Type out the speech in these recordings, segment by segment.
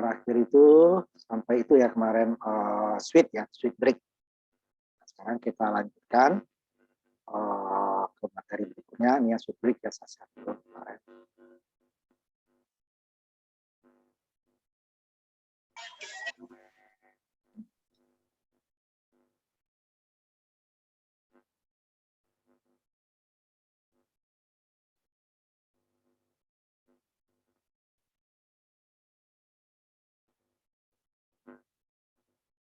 terakhir itu sampai itu ya kemarin switch ya, switch break. Nah, sekarang kita lanjutkan ke materi berikutnya, ini ya switch break ya salah satu kemarin.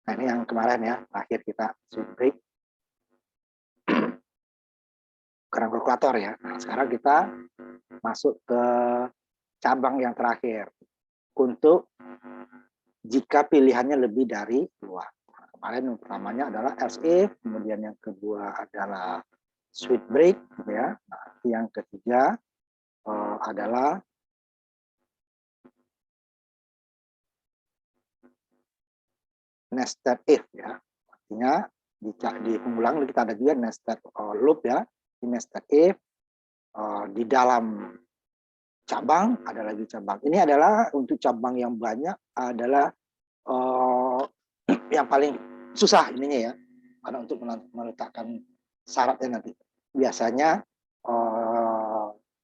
Nah, ini yang kemarin ya, terakhir kita switch break. Kerang kalkulator ya. Nah, sekarang kita masuk ke cabang yang terakhir. Untuk jika pilihannya lebih dari 2. Nah, kemarin yang pertamanya adalah else if, kemudian yang kedua adalah switch break, ya. Nah, yang ketiga adalah nested if ya. Artinya di pengulang kita ada juga nested loop ya. Di nested if di dalam cabang ada lagi cabang. Ini adalah untuk cabang yang banyak adalah yang paling susah ininya ya. Karena untuk meletakkan syaratnya nanti. Biasanya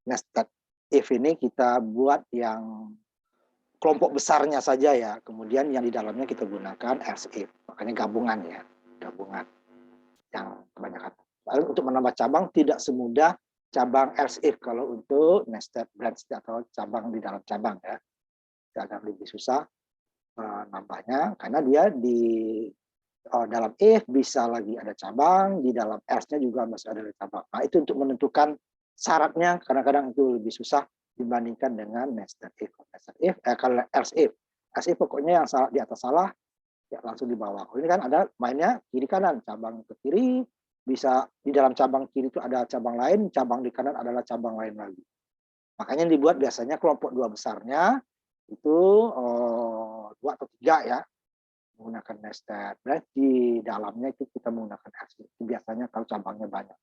nested if ini kita buat yang kelompok besarnya saja ya, kemudian yang di dalamnya kita gunakan else if, makanya gabungan ya, gabungan yang kebanyakan. Lalu untuk menambah cabang tidak semudah cabang else if kalau untuk nested branch atau cabang di dalam cabang ya, agak lebih susah nambahnya karena dia di dalam if bisa lagi ada cabang, di dalam else-nya juga masih ada cabang. Nah itu untuk menentukan syaratnya kadang-kadang itu lebih susah dibandingkan dengan nested if. Nested if kalau else if pokoknya yang salah di atas salah ya langsung di bawah. Ini kan ada mainnya kiri kanan, cabang ke kiri bisa di dalam cabang kiri itu ada cabang lain, cabang di kanan adalah cabang lain lagi. Makanya dibuat biasanya kelompok 2 besarnya itu 2 atau 3 ya, menggunakan nested. Berarti di dalamnya itu kita menggunakan else if. Biasanya kalau cabangnya banyak.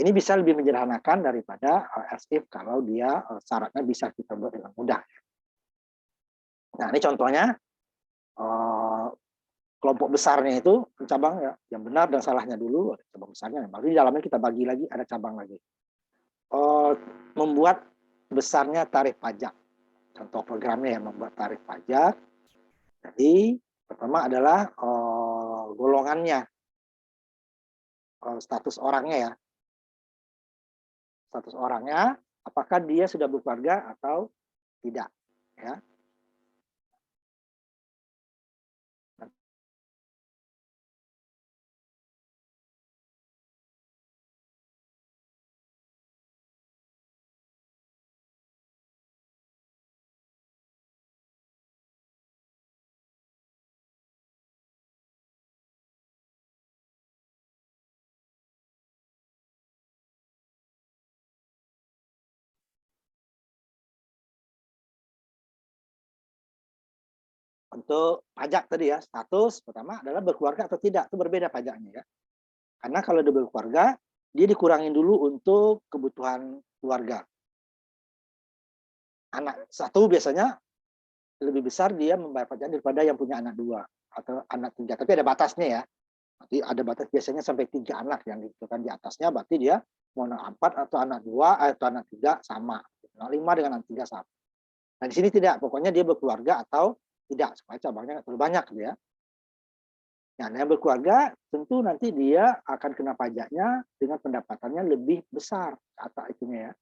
Ini bisa lebih menyederhanakan daripada else if kalau dia syaratnya bisa kita buat dengan mudah. Nah, ini contohnya kelompok besarnya itu cabang ya, yang benar dan salahnya dulu cabang besarnya. Baru di dalamnya kita bagi lagi ada cabang lagi. Membuat besarnya tarif pajak. Contoh programnya yang membuat tarif pajak. Jadi pertama adalah golongannya, status orangnya ya. Status orangnya, apakah dia sudah berkeluarga atau tidak, ya. Untuk pajak tadi ya, status pertama adalah berkeluarga atau tidak, itu berbeda pajaknya ya. Karena kalau dia berkeluarga, dia dikurangin dulu untuk kebutuhan keluarga. Anak satu biasanya lebih besar dia membayar pajak daripada yang punya anak 2 atau anak 3. Tapi ada batasnya ya. Nanti ada batas biasanya sampai 3 anak yang ditentukan di atasnya, berarti dia mau anak 4 atau anak 2 atau anak 3 sama. Anak 5 dengan anak 3 sama. Nah di sini tidak, pokoknya dia berkeluarga atau tidak, supaya cabangnya nggak terlalu banyak gitu ya. Nah, yang berkeluarga tentu nanti dia akan kena pajaknya dengan pendapatannya lebih besar kata itunya ya.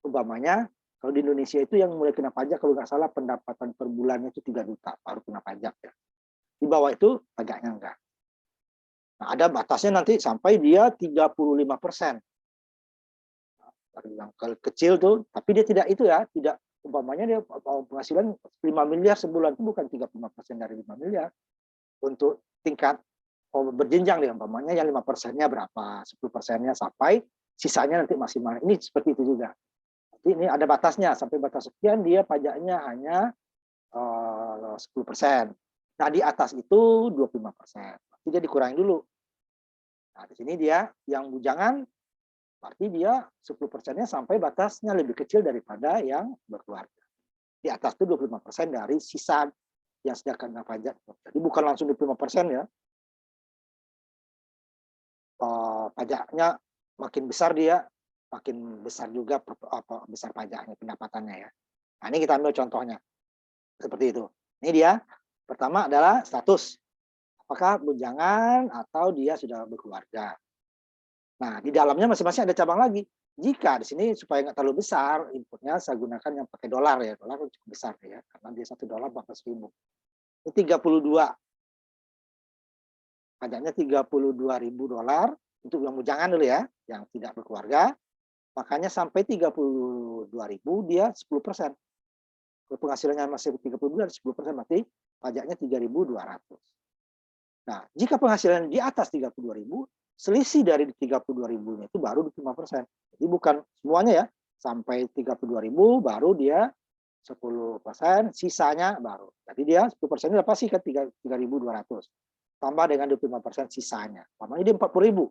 Umpamanya kalau di Indonesia itu yang mulai kena pajak kalau nggak salah pendapatan per bulannya itu 3 juta baru kena pajak ya. Di bawah itu pajaknya enggak. Nah, ada batasnya nanti sampai dia 35%. Yang kecil tuh, tapi dia tidak itu ya, tidak umpamanya dia penghasilan 5 miliar sebulan itu bukan 35% dari 5 miliar. Untuk tingkat berjenjang nih, umpamanya yang 5%-nya berapa, 10%-nya sampai sisanya nanti masih mana. Ini seperti itu juga. Jadi ini ada batasnya, sampai batas sekian dia pajaknya hanya 10%. Nah, di atas itu 25%. Berarti dia dikurangi dulu. Nah, di sini dia yang bujangan, berarti dia 10%-nya sampai batasnya lebih kecil daripada yang berkeluarga. Di atas itu 25% dari sisa yang sudah kena pajak. Jadi bukan langsung 25% ya. Pajaknya makin besar dia, makin besar juga besar pajaknya, pendapatannya ya. Nah, ini kita ambil contohnya. Seperti itu. Ini dia. Pertama adalah status. Apakah bujangan atau dia sudah berkeluarga. Nah, di dalamnya masing-masing ada cabang lagi. Jika di sini supaya nggak terlalu besar, inputnya saya gunakan yang pakai dolar ya. Dolar cukup besar ya, karena dia $1 14.000. Ini 32. Pajaknya $32.000 untuk yang bujangan dulu ya, yang tidak berkeluarga. Makanya sampai 32.000 dia 10%. Kalau penghasilannya masih 32, 10% berarti pajaknya 3.200. Nah, jika penghasilan di atas 32.000, selisih dari 32.000-nya itu baru 25%. Jadi bukan semuanya ya, sampai 32.000 baru dia 10%, sisanya baru. Jadi dia 10% itu pasti kan 3.200. Tambah dengan 25% sisanya. Namanya dia 40.000.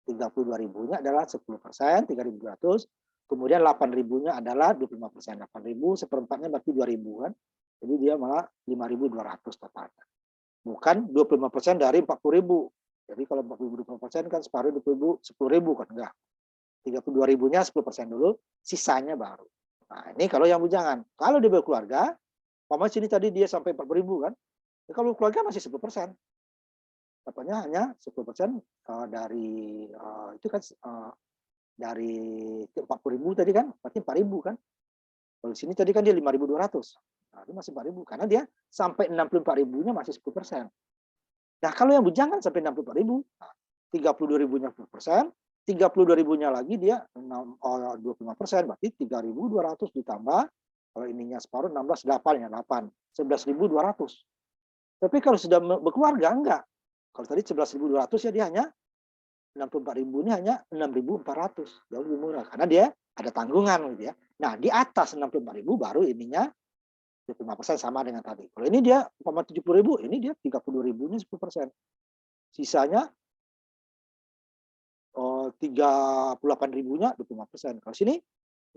32.000-nya adalah 10%, 3.200. Kemudian 8.000-nya adalah 25%. 8.000 seperempatnya berarti 2.000 kan. Jadi dia malah 5.200 totalnya. Bukan 25% dari 40.000. Jadi kalau 40.000 25% kan separuh 20.000, 10.000 kan enggak. 32.000-nya 10% dulu, sisanya baru. Nah, ini kalau yang bujangan. Kalau dia berkeluarga, umpamanya sini tadi dia sampai 40.000 kan. Ya, kalau keluarga masih 10%. Dapatnya hanya 10% dari itu kan dari 40.000 tadi kan, berarti 4.000 kan. Kalau di sini tadi kan dia 5.200. Nah, itu masih 4.000 karena dia sampai 64.000-nya masih 10%. Nah, kalau yang bujangan sampai 64.000, 32.000-nya 10%, 32.000-nya lagi dia 25%, berarti 3.200 ditambah, kalau ininya separuh 16, 8 ya, 8. 11.200. Tapi kalau sudah berkeluarga, enggak. Kalau tadi 11.200 ya dia hanya 64.000-nya hanya 6.400. Jauh lebih murah. Karena dia ada tanggungan gitu ya. Nah, di atas 64.000 baru ininya 25% sama dengan tadi. Kalau ini dia 70.000, ini dia 32.000-nya 10%. Sisanya 38.000-nya 25%. Kalau sini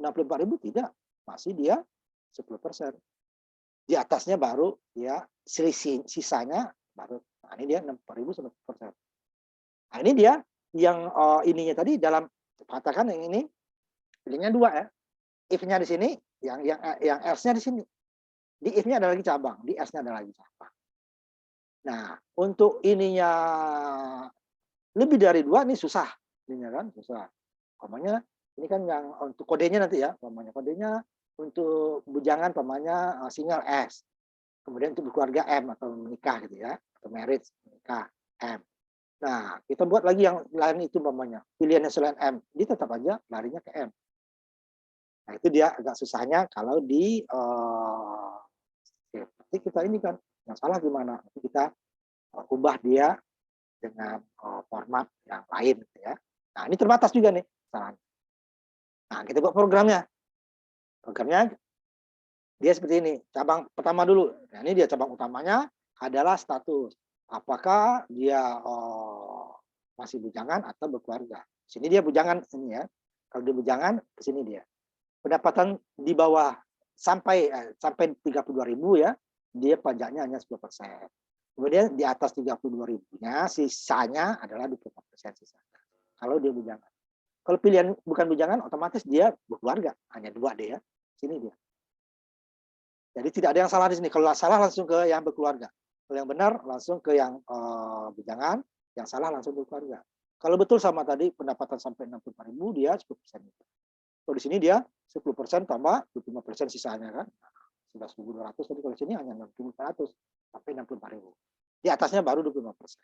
64.000 tidak, masih dia 10%. Di atasnya baru dia selisih sisanya baru. Nah, ini dia 64.000 10%. Nah, ini dia yang ininya tadi dalam katakan yang ini pilihnya 2 ya. If-nya di sini, yang else-nya di sini. Di if-nya ada lagi cabang, di else-nya ada lagi cabang. Nah, untuk ininya lebih dari 2 ini susah. Ini kan susah. Umpamanya ini kan yang untuk kodenya nanti ya, umpamanya kodenya untuk bujangan umpamanya single S. Kemudian untuk berkeluarga M atau menikah gitu ya, atau marriage, menikah M. Nah, kita buat lagi yang lain itu umpamanya. Pilihannya selain M, dia tetap aja larinya ke M. Nah, itu dia agak susahnya kalau di seperti kita ini kan, yang salah gimana? Kita ubah dia dengan format yang lain gitu ya. Nah, ini terbatas juga nih kesalahan. Nah, kita buat programnya. Programnya dia seperti ini. Cabang pertama dulu. Nah, ini dia cabang utamanya adalah status. Apakah dia masih bujangan atau berkeluarga. Sini dia bujangan ini ya. Kalau dia bujangan, ke sini dia. Pendapatan di bawah sampai 32.000 ya, dia pajaknya hanya 10%. Kemudian di atas 32.000-nya sisanya adalah 24% sisanya. Kalau dia bujangan. Kalau pilihan bukan bujangan, otomatis dia berkeluarga. Hanya 2 deh ya. Sini dia. Jadi tidak ada yang salah di sini. Kalau salah langsung ke yang berkeluarga. Kalau yang benar langsung ke yang bujangan, yang salah langsung berkeluarga. Kalau betul sama tadi pendapatan sampai 64.000 dia 10%. Kalau di sini dia 10% tambah 25% sisanya kan. 11.200 tadi, kalau di sini hanya 6.400 sampai 64.000. Di atasnya baru 25%.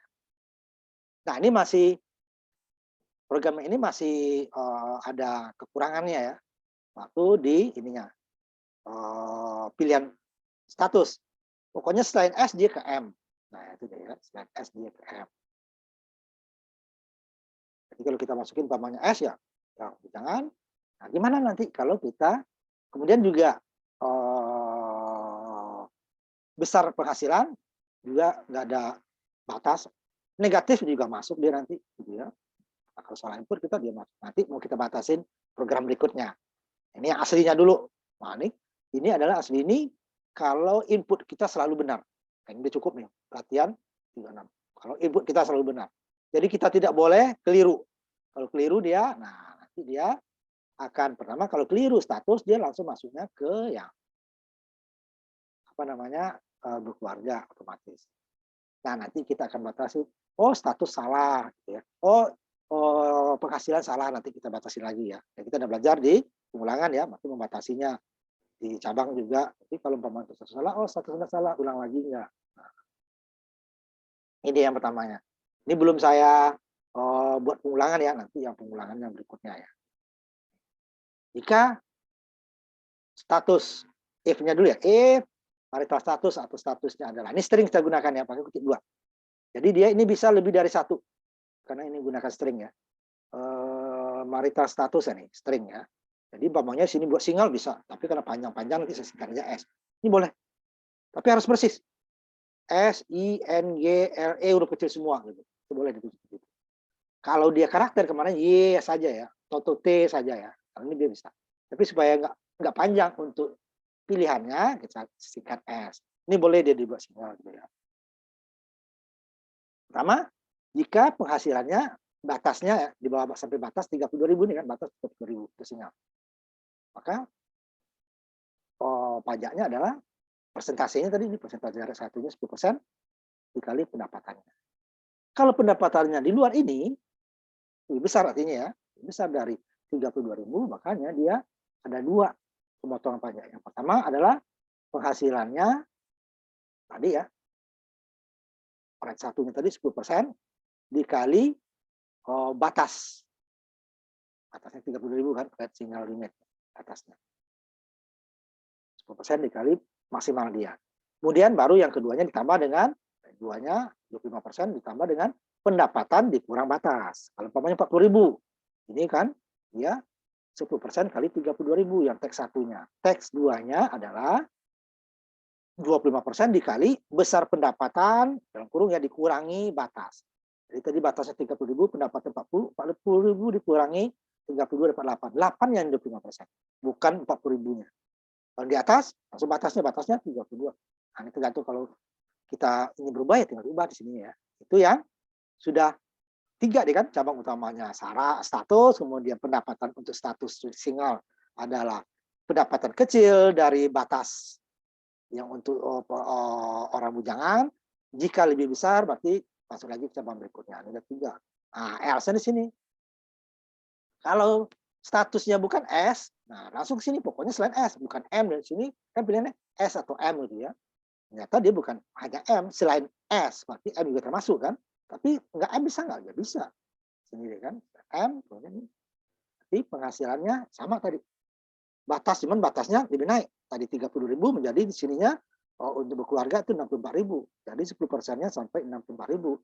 Nah, ini masih program ini masih ada kekurangannya ya. Waktu di ininya pilihan status. Pokoknya selain S dia ke M. Nah, itu dia ya, selain S dia ke M. Jadi kalau kita masukin umpamanya S ya, jangan. Nah, gimana nanti kalau kita kemudian juga besar penghasilan juga nggak ada batas, negatif juga masuk dia nanti, gitu ya. Nah, kalau salah input kita dia masuk. Nanti mau kita batasin program berikutnya. Ini yang aslinya dulu. Nah, ini Ini adalah asli ini kalau input kita selalu benar. Nah, ini udah cukup nih, latihan 36. Kalau input kita selalu benar. Jadi kita tidak boleh keliru. Kalau keliru dia, nah nanti dia akan pertama kalau keliru status dia langsung masuknya ke yang apa namanya berkeluarga otomatis. Nah nanti kita akan batasi. Oh status salah, gitu ya. Oh penghasilan salah nanti kita batasi lagi ya. Ya kita udah belajar di pengulangan ya, berarti membatasinya di cabang juga. Tapi kalau umpama status salah, oh statusnya salah, ulang lagi enggak. Nah, ini yang pertamanya. Ini belum saya buat pengulangan ya, nanti yang pengulangan yang berikutnya ya. Jika status if-nya dulu ya, if marital status atau statusnya adalah, ini string kita gunakan ya, pakai kutip 2. Jadi dia ini bisa lebih dari 1, karena ini gunakan string ya. Marital status ya nih, string ya. Jadi umpamanya sini buat single bisa, tapi karena panjang-panjang nanti saya singkat aja S. Ini boleh, tapi harus persis. S, I, N, G, L, E huruf kecil semua gitu. Itu boleh ditulis gitu. Kalau dia karakter kemarin Y saja ya, atau T saja ya. Kalau ini dia bisa. Tapi supaya nggak panjang untuk pilihannya, kita singkat S. Ini boleh dia dibuat single gitu ya. Pertama, jika penghasilannya batasnya ya, di bawah sampai batas 32.000 nih kan, batas 32.000 itu single. Maka pajaknya adalah persentasenya tadi, ini persentase dari satunya 10% dikali pendapatannya. Kalau pendapatannya di luar ini, lebih besar artinya ya, lebih besar dari 32.000, makanya dia ada 2 pemotongan pajak. Yang pertama adalah penghasilannya tadi ya, rate satunya tadi 10% dikali batas. Batasnya 32.000 kan, rate single limit atasnya. 10% dikali maksimal dia. Kemudian baru yang keduanya ditambah dengan duanya 25% ditambah dengan pendapatan dikurang batas. Kalau umpamanya 40.000, ini kan dia 10% kali 32.000 yang teks satunya. Teks duanya adalah 25% dikali besar pendapatan dalam kurung ya dikurangi batas. Jadi tadi batasnya 30.000, pendapatan 40.000 dikurangi 32 dapat 8. 8 yang 25%, bukan 40.000-nya. Kalau di atas, langsung batasnya 32. Nah, ini tergantung kalau kita ingin berubah ya tinggal ubah di sini ya. Itu yang sudah 3 deh kan cabang utamanya. Syarat status, kemudian pendapatan untuk status single adalah pendapatan kecil dari batas yang untuk orang bujangan. Jika lebih besar berarti masuk lagi ke cabang berikutnya. Ini ada 3. Nah, else di sini. Kalau statusnya bukan S, nah langsung ke sini pokoknya selain S, bukan M dari sini kan pilihannya S atau M gitu ya. Ternyata dia bukan hanya M, selain S, berarti M juga termasuk kan. Tapi nggak M bisa nggak? Ya bisa. Sendiri kan. M, kemudian tapi penghasilannya sama tadi. Batas, cuman batasnya lebih naik. Tadi 30.000 menjadi di sininya untuk berkeluarga itu 64.000. Jadi 10%-nya sampai 64.000.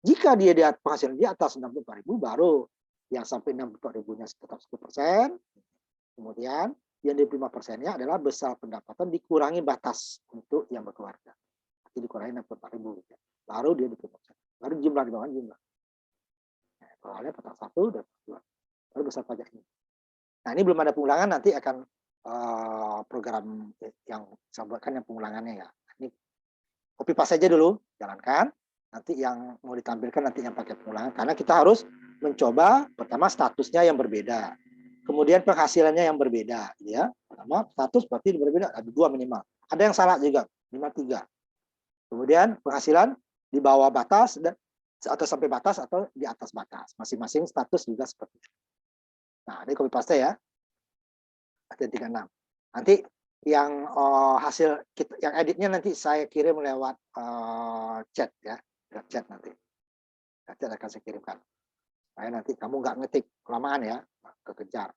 Jika dia di penghasilan di atas 64.000 baru yang sampai 64.000-nya tetap 10%. Kemudian yang 25%-nya adalah besar pendapatan dikurangi batas untuk yang berkeluarga. Jadi dikurangi 64.000. Baru dia 20%. Baru jumlah di bawah jumlah. Nah, soalnya patah 1 dan 2. Baru besar pajaknya. Nah, ini belum ada pengulangan, nanti akan program yang saya buatkan yang pengulangannya ya. Ini copy paste aja dulu, jalankan. Nanti yang mau ditampilkan nanti yang pakai pengulangan. Karena kita harus mencoba pertama statusnya yang berbeda. Kemudian penghasilannya yang berbeda. Ya. Pertama status berarti berbeda, ada 2 minimal. Ada yang salah juga, minimal 3. Kemudian penghasilan di bawah batas dan atau sampai batas atau di atas batas. Masing-masing status juga seperti itu. Nah, ini copy paste ya. Ada 36. Nanti yang hasil yang editnya nanti saya kirim lewat chat ya, chat nanti. Chat akan saya kirimkan. Supaya nanti kamu nggak ngetik kelamaan ya, kekejar.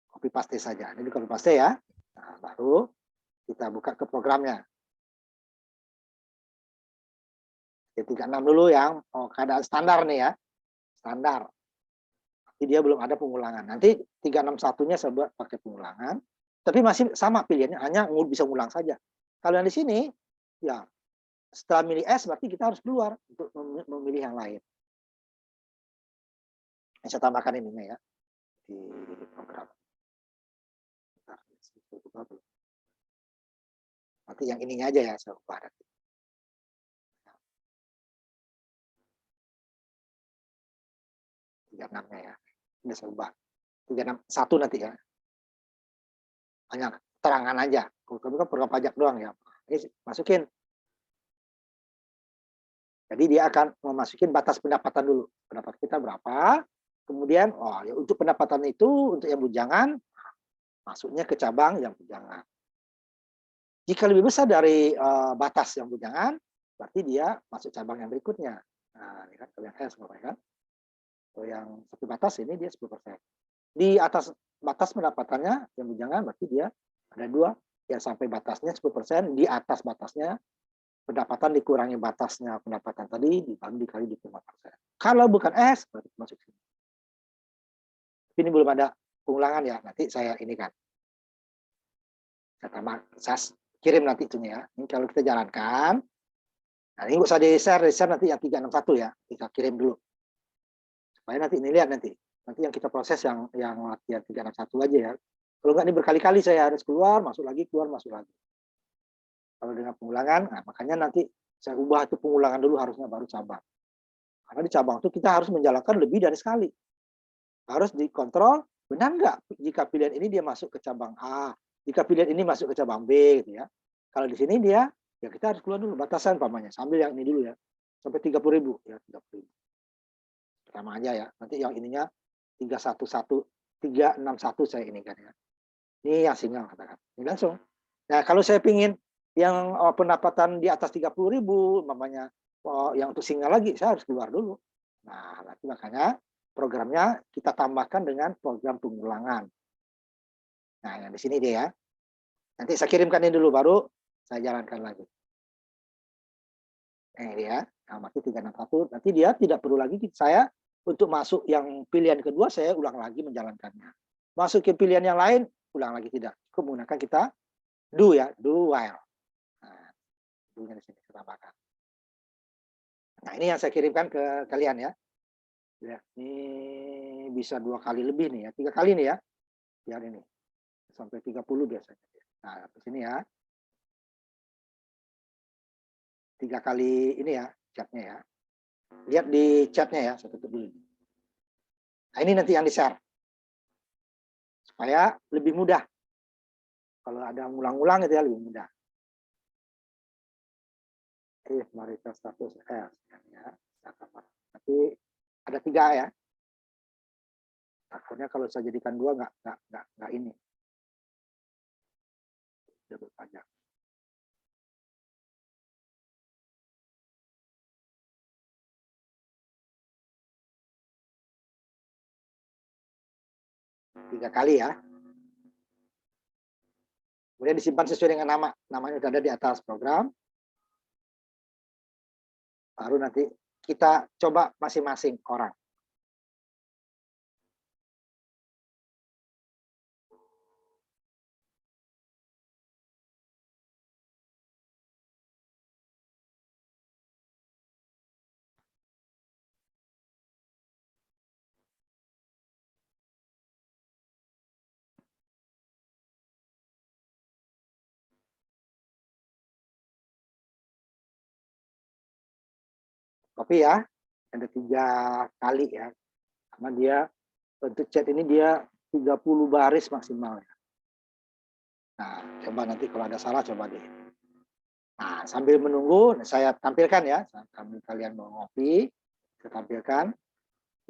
Copy paste saja. Ini copy paste ya. Nah, baru kita buka ke programnya. 36 dulu yang keadaan standar nih ya. Standar. Tapi dia belum ada pengulangan. Nanti 361-nya saya buat pakai pengulangan. Tapi masih sama pilihannya, hanya bisa ngulang saja. Kalau yang di sini, ya setelah milih S berarti kita harus keluar untuk memilih yang lain. Saya tambahkan ininya ya di program. Nanti yang ininya aja ya saya ubah nanti. Tiga enamnya ya. Ini saya ubah. 361 nanti ya. Hanya terangan aja. Kami kan program pajak doang ya. Ini masukin. Jadi dia akan memasukin batas pendapatan dulu. Pendapat kita berapa? Kemudian, oh ya untuk pendapatan itu untuk yang bujangan masuknya ke cabang yang bujangan. Jika lebih besar dari batas yang bujangan, berarti dia masuk cabang yang berikutnya. Nah, ini kan kalau yang S kan. Kalau yang satu batas ini dia 10%. Di atas batas pendapatannya yang bujangan berarti dia ada dua yang sampai batasnya 10%, di atas batasnya pendapatan dikurangi batasnya pendapatan tadi dikali 25%. Kalau bukan S berarti masuk sini. Ini belum ada pengulangan ya, nanti saya ini kan. Saya tambah, saya kirim nanti itunya ya. Ini kalau kita jalankan, nah ini nggak usah di-share nanti yang 361 ya, kita kirim dulu. Supaya nanti ini lihat nanti yang kita proses yang latihan 361 aja ya. Kalau nggak ini berkali-kali saya harus keluar, masuk lagi, keluar, masuk lagi. Kalau dengan pengulangan, nah makanya nanti saya ubah itu pengulangan dulu harusnya baru cabang. Karena di cabang itu kita harus menjalankan lebih dari sekali. Harus dikontrol, benar nggak jika pilihan ini dia masuk ke cabang A, jika pilihan ini masuk ke cabang B gitu ya. Kalau di sini dia, ya kita harus keluar dulu batasan pamannya, sambil yang ini dulu ya, sampai 30.000 ya 30.000. Pertama aja ya, nanti yang ininya 311, 361 saya ini kan ya. Ini yang single katakan, ini langsung. Nah kalau saya pingin yang pendapatan di atas 30.000, mamanya yang untuk single lagi, saya harus keluar dulu. Nah nanti makanya programnya kita tambahkan dengan program pengulangan. Nah, yang di sini dia ya. Nanti saya kirimkan ini dulu, baru saya jalankan lagi. Nah, dia. Nah, masih 361. Nanti dia tidak perlu lagi saya untuk masuk yang pilihan kedua, saya ulang lagi menjalankannya. Masuk ke pilihan yang lain, ulang lagi tidak. Menggunakan kita do ya, do while. Nah, do-nya di sini kita tambahkan. Nah, ini yang saya kirimkan ke kalian ya. Ya, ini bisa 2 kali lebih nih ya, 3 kali nih ya. Biar ini sampai 30 biasanya. Nah, di sini ya. 3 kali ini ya chatnya ya. Lihat di chatnya ya, saya tutup dulu. Nah, ini nanti yang di-share. Supaya lebih mudah. Kalau ada ngulang-ngulang itu ya lebih mudah. Marital status S ya. Nanti ada 3 ya. Takutnya kalau saya jadikan 2 nggak ini. Double pajak. Tiga kali ya. Kemudian disimpan sesuai dengan nama. Namanya sudah ada di atas program. Baru nanti kita coba masing-masing orang. Copy ya. Ada 3 kali ya. Karena dia untuk chat ini dia 30 baris maksimal ya. Nah, coba nanti kalau ada salah coba deh. Nah, sambil menunggu saya tampilkan ya, sambil kalian mau ngopi, saya tampilkan.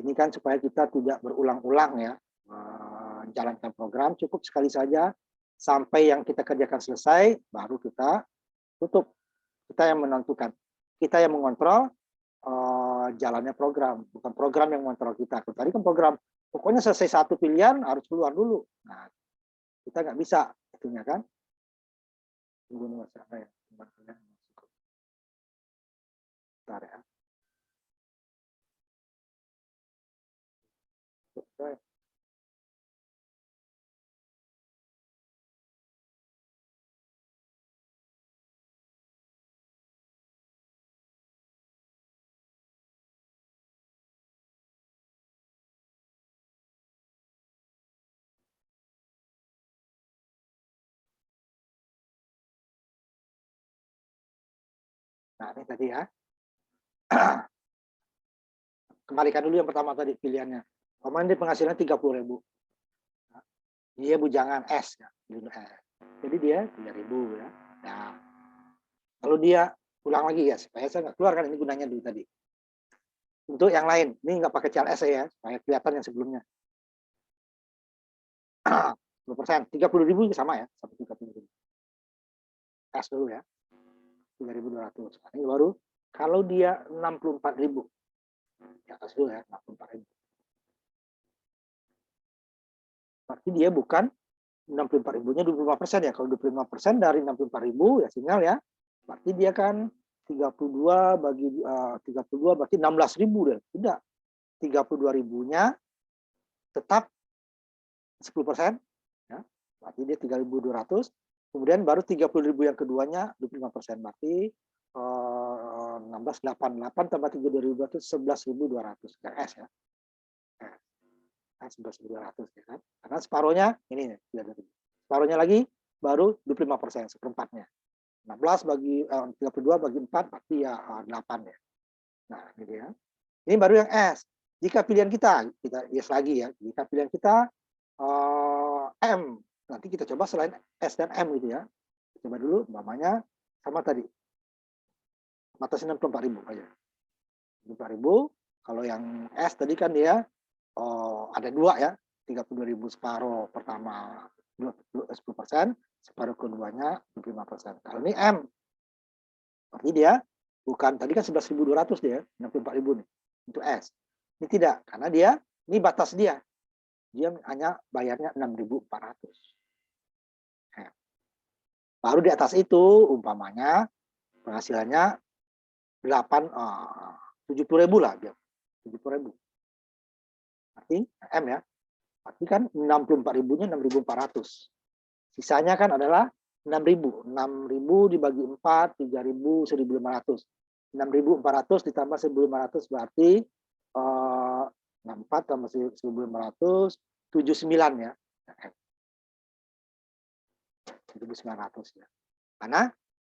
Ini kan supaya kita tidak berulang-ulang ya menjalankan program, cukup sekali saja sampai yang kita kerjakan selesai, baru kita tutup. Kita yang menentukan, kita yang mengontrol jalannya program, bukan program yang mengontrol kita. Tadi kan program, pokoknya selesai satu pilihan harus keluar dulu. Nah, kita nggak bisa, itunya kan. Tunggu nih mas, apa ya? Bentar ya. Oke. Nah, ini tadi ya. Kembalikan dulu yang pertama tadi pilihannya. Kemarin dia penghasilan 30.000. Dia bujangan S ya. Jadi dia 3.000 ya. Nah, kalau dia ulang lagi ya, supaya saya nggak keluarkan ini gunanya dulu tadi. Untuk yang lain, ini nggak pakai CLS ya, supaya kelihatan yang sebelumnya. 10%, 30.000 sama ya, sampai 30.000. S dulu ya, 3.200. Ini baru kalau dia 64.000. Di atas dulu ya, 64.000. Berarti dia bukan 64.000-nya 25% ya. Kalau 25% dari 64.000 ya sinyal ya. Berarti dia kan 32 bagi 32 berarti 16.000 deh. Tidak. 32.000-nya tetap 10%, ya. Berarti dia 3.200. Kemudian baru 30.000 yang keduanya 25%. Berarti 1688 tambah 3.200 11.200 S ya. 11.200 ya kan. Karena separuhnya ini ya. Separuhnya lagi baru 25%, seperempatnya. 16 bagi 32 bagi 4 berarti ya 8 ya. Nah, ini dia. Ini baru yang S. Jika pilihan kita yes lagi ya. Jika pilihan kita M, nanti kita coba selain S dan M gitu ya. Coba dulu umpamanya sama tadi. Batasi 64.000 aja. 64.000. Kalau yang S tadi kan dia ada dua ya. 32.000 separuh pertama 10%, separuh keduanya 25%. Kalau ini M, berarti dia bukan tadi kan 11.200 dia, 64.000 nih untuk S. Ini tidak, karena dia ini batas dia. Dia hanya bayarnya 6.400. Baru di atas itu umpamanya penghasilannya 70.000 lah dia. 70.000. Berarti M ya. Berarti kan 64.000-nya 6.400. Sisanya kan adalah 6.000. 6.000 dibagi 4, 3.000, 1.500. 6.400 ditambah 1.500 berarti 64 tambah 1.500, 79 ya. 1.900 ya. Karena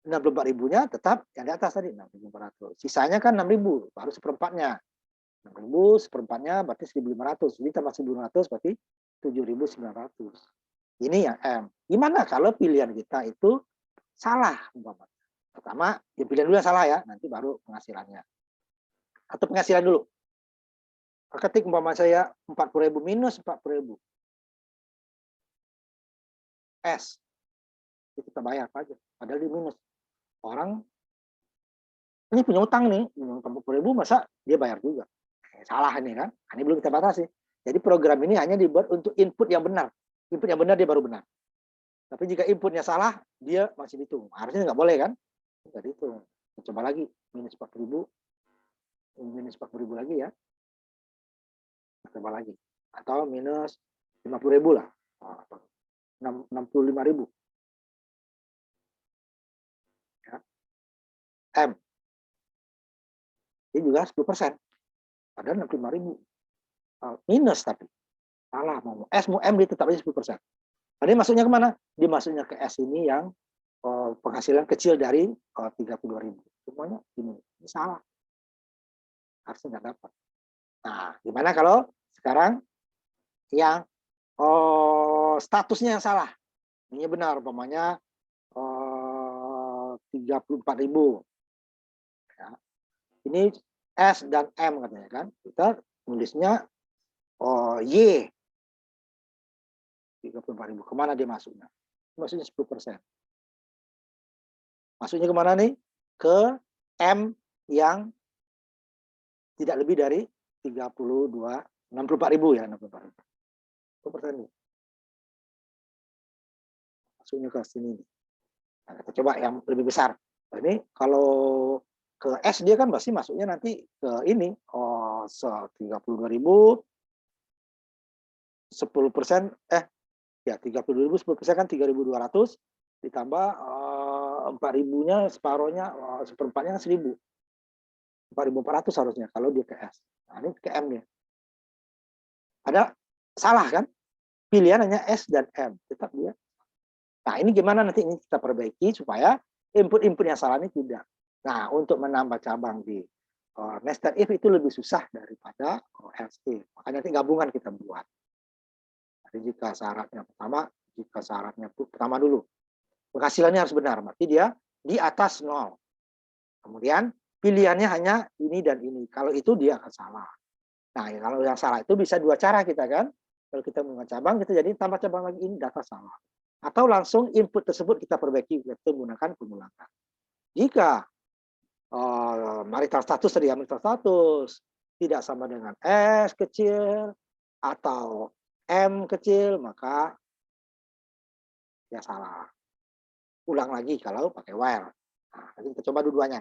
64.000-nya tetap yang di atas tadi 6.400. Sisanya kan 6.000, baru seperempatnya. 6.000 seperempatnya berarti 1.500. Jadi tambah 1.500 berarti 7.900. Ini yang M. Gimana kalau pilihan kita itu salah? Pertama, ya pilihan dulu yang salah ya, nanti baru penghasilannya. Atau penghasilan dulu. Ketik umpama saya 40.000 minus 40.000. S. Kita bayar aja. Padahal di minus. Orang ini punya utang nih, 40.000 masa dia bayar juga. Salah ini kan. Ini belum kita batasi. Jadi program ini hanya dibuat untuk input yang benar. Input yang benar dia baru benar. Tapi jika inputnya salah, dia masih dihitung. Harusnya nggak boleh kan? Nggak dihitung. Coba lagi, minus 40.000. Minus 40.000 lagi ya. Coba lagi. Atau minus 50.000 lah. 65.000. Ya. M. Ini juga 10%. Padahal 65.000. Minus tapi. Salah mau S mau M dia tetap aja 10%. Nah, dia masuknya kemana? Dia masuknya ke S ini yang penghasilan kecil dari 32.000. Semuanya ini salah. Harusnya nggak dapat. Nah, gimana kalau sekarang yang statusnya yang salah? Ini benar, umpamanya 34.000. Ya. Ini S dan M katanya kan. Kita nulisnya Y. 34.000. Kemana dia masuknya? Masuknya 10%. Masuknya kemana nih? Ke M yang tidak lebih dari 64.000 ya, 64.000. 10%. Masuknya ke sini. Nah, kita coba yang lebih besar. Nah, ini kalau ke S dia kan pasti masuknya nanti ke ini 32.000 10% ya 32.000 10% kan 3.200 ditambah 4.000-nya separohnya seperempatnya kan 1.000. 4.400 harusnya kalau dia ke S. Nah, ini ke M nya. Ada salah kan? Pilihan hanya S dan M, tetap dia. Nah, ini gimana nanti ini kita perbaiki supaya input-input yang salah ini tidak. Nah, untuk menambah cabang di nested if itu lebih susah daripada else if. Makanya nanti gabungan kita buat. Jadi jika syaratnya pertama dulu, penghasilannya harus benar, berarti dia di atas 0. Kemudian pilihannya hanya ini dan ini. Kalau itu dia akan salah. Nah, kalau yang salah itu bisa dua cara kita kan. Kalau kita menggunakan cabang, kita jadi tambah cabang lagi, ini data salah. Atau langsung input tersebut kita perbaiki, kita menggunakan pengulangan. Jika marital status tadi, marital status tidak sama dengan S kecil atau M kecil, maka ya salah. Ulang lagi kalau pakai while. Nah, nanti kita coba dua-duanya.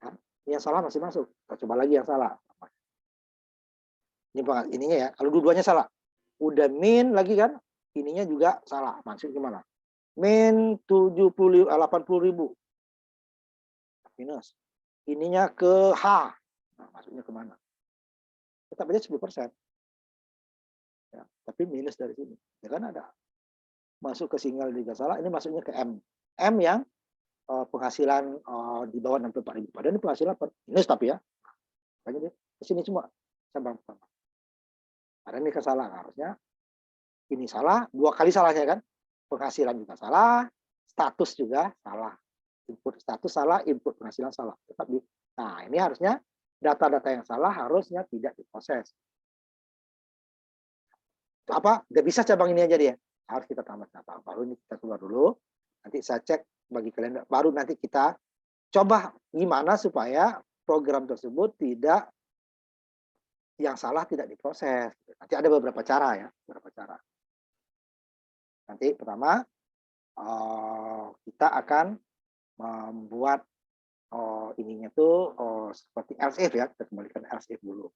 Nah, ini yang salah masih masuk. Kita coba lagi yang salah. Ini ininya ya, kalau dua-duanya salah. Udah min lagi kan, ininya juga salah. Maksud gimana? Min 80.000 minus. Ininya ke H. Nah, maksudnya kemana? Tetap aja 10%. Ya, tapi minus dari sini. Ya kan ada. Masuk ke single juga salah, ini masuknya ke M. M yang penghasilan di bawah 64.000. Padahal ini penghasilan minus tapi ya. Makanya ke sini semua cabang pertama. Padahal ini kesalahan, harusnya ini salah, dua kali salahnya kan. Penghasilan juga salah, status juga salah. Input status salah, input penghasilan salah. Tetap di. Nah, ini harusnya data-data yang salah harusnya tidak diproses. Apa? Nggak bisa cabang ini aja dia. Harus kita tambah cabang. Baru ini kita keluar dulu. Nanti saya cek bagi kalian. Baru nanti kita coba gimana supaya program tersebut tidak, yang salah tidak diproses. Nanti ada beberapa cara ya. Beberapa cara. Nanti pertama, kita akan membuat ininya tuh seperti else if ya. Kita kembalikan else if dulu.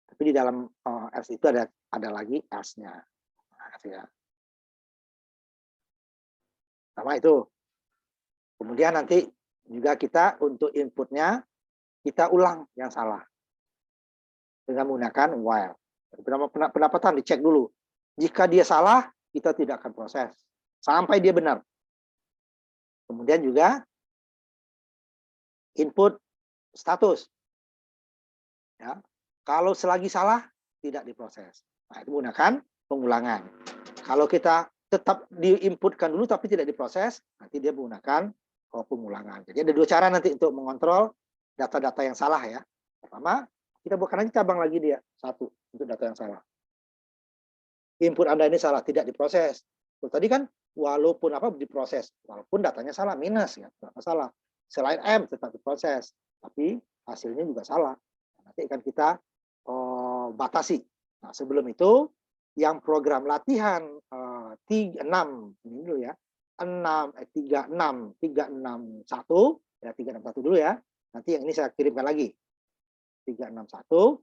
Tapi di dalam else itu ada lagi else-nya. Nah, ya. Sama itu. Kemudian nanti juga kita untuk inputnya kita ulang yang salah dengan menggunakan while. Pendapatan dicek dulu. Jika dia salah, kita tidak akan proses sampai dia benar. Kemudian juga input status. Ya. Kalau selagi salah, tidak diproses. Nah, itu menggunakan pengulangan. Kalau kita tetap diinputkan dulu tapi tidak diproses, nanti dia menggunakan pengulangan. Jadi ada dua cara nanti untuk mengontrol data-data yang salah ya. Pertama, kita buatkan aja cabang lagi dia, satu untuk data yang salah. Input Anda ini salah, tidak diproses. Tadi kan walaupun apa diproses, walaupun datanya salah, minus ya, tidak masalah. Selain M tetap diproses, tapi hasilnya juga salah. Nanti akan kita batasi. Nah, sebelum itu yang program latihan 6 ini dulu ya. 361 ya, 361 dulu ya. Nanti yang ini saya kirimkan lagi. 361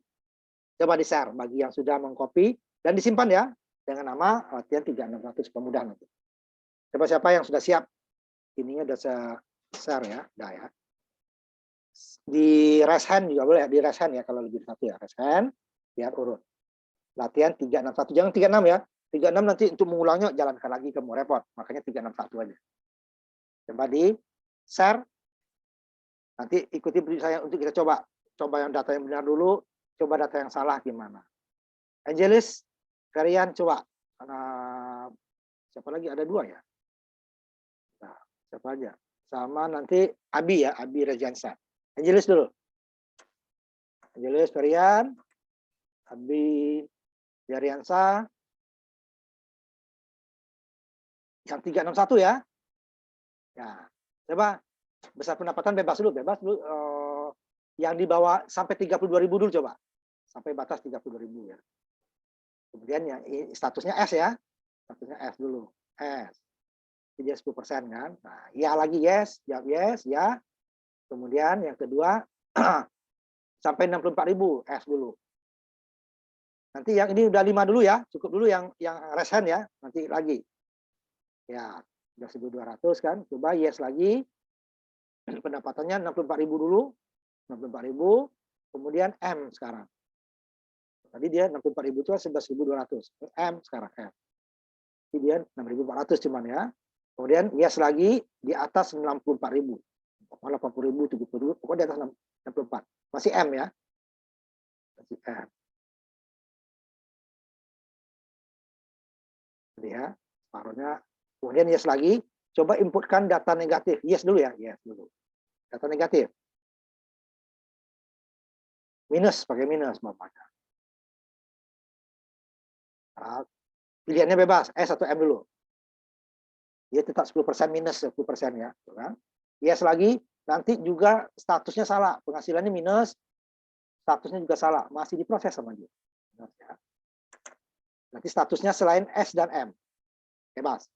coba di-share bagi yang sudah mengcopy dan disimpan ya dengan nama latihan 361 supaya mudah nanti. Coba siapa yang sudah siap? Ininya udah saya share ya, udah ya. Di raise hand juga boleh ya, di raise hand ya kalau lebih satu ya, raise hand biar urut. Latihan 361, jangan 36 ya. 36 nanti untuk mengulangnya jalankan lagi, kamu repot. Makanya 361 aja. Coba di share. Nanti ikuti saya untuk kita coba. Coba yang data yang benar dulu, coba data yang salah gimana. Angelis, Karian coba. Siapa lagi? Ada dua ya. Nah, siapa aja? Sama nanti Abi ya, Abi Rejansa. Angelis dulu. Angelis, Karian, Abi Jariansa. Yang 361 ya. Ya, coba besar pendapatan bebas dulu. Yang di bawah sampai 32.000 dulu coba. Sampai batas 32.000 ya. Kemudian yang statusnya S ya. Statusnya S dulu. S. Jadi dia 10% kan. Nah, ya lagi yes, jawab yes, ya. Kemudian yang kedua sampai 64.000 S dulu. Nanti yang ini udah 5 dulu ya, cukup dulu yang raise hand ya, nanti lagi. Ya, udah 1.200 kan, coba yes lagi. Pendapatannya 64.000 dulu, 64.000, kemudian M sekarang. Tadi dia 64.000 itu 11.200, M sekarang M. Jadi dia 6.400 cuman ya. Kemudian yes lagi di atas 64.000. 80.000, 70.000, pokoknya di atas 64. Masih M ya. Masih M. Jadi ya, separuhnya. Kemudian yes lagi. Coba inputkan data negatif. Yes dulu ya. Yes dulu. Data negatif. Minus, pakai minus. Bapaknya. Nah, pilihannya bebas. S atau M dulu. Dia tetap 10% minus 10% ya. Kan? Yes lagi. Nanti juga statusnya salah. Penghasilannya minus. Statusnya juga salah. Masih diproses sama dia. Nanti statusnya selain S dan M. Bebas.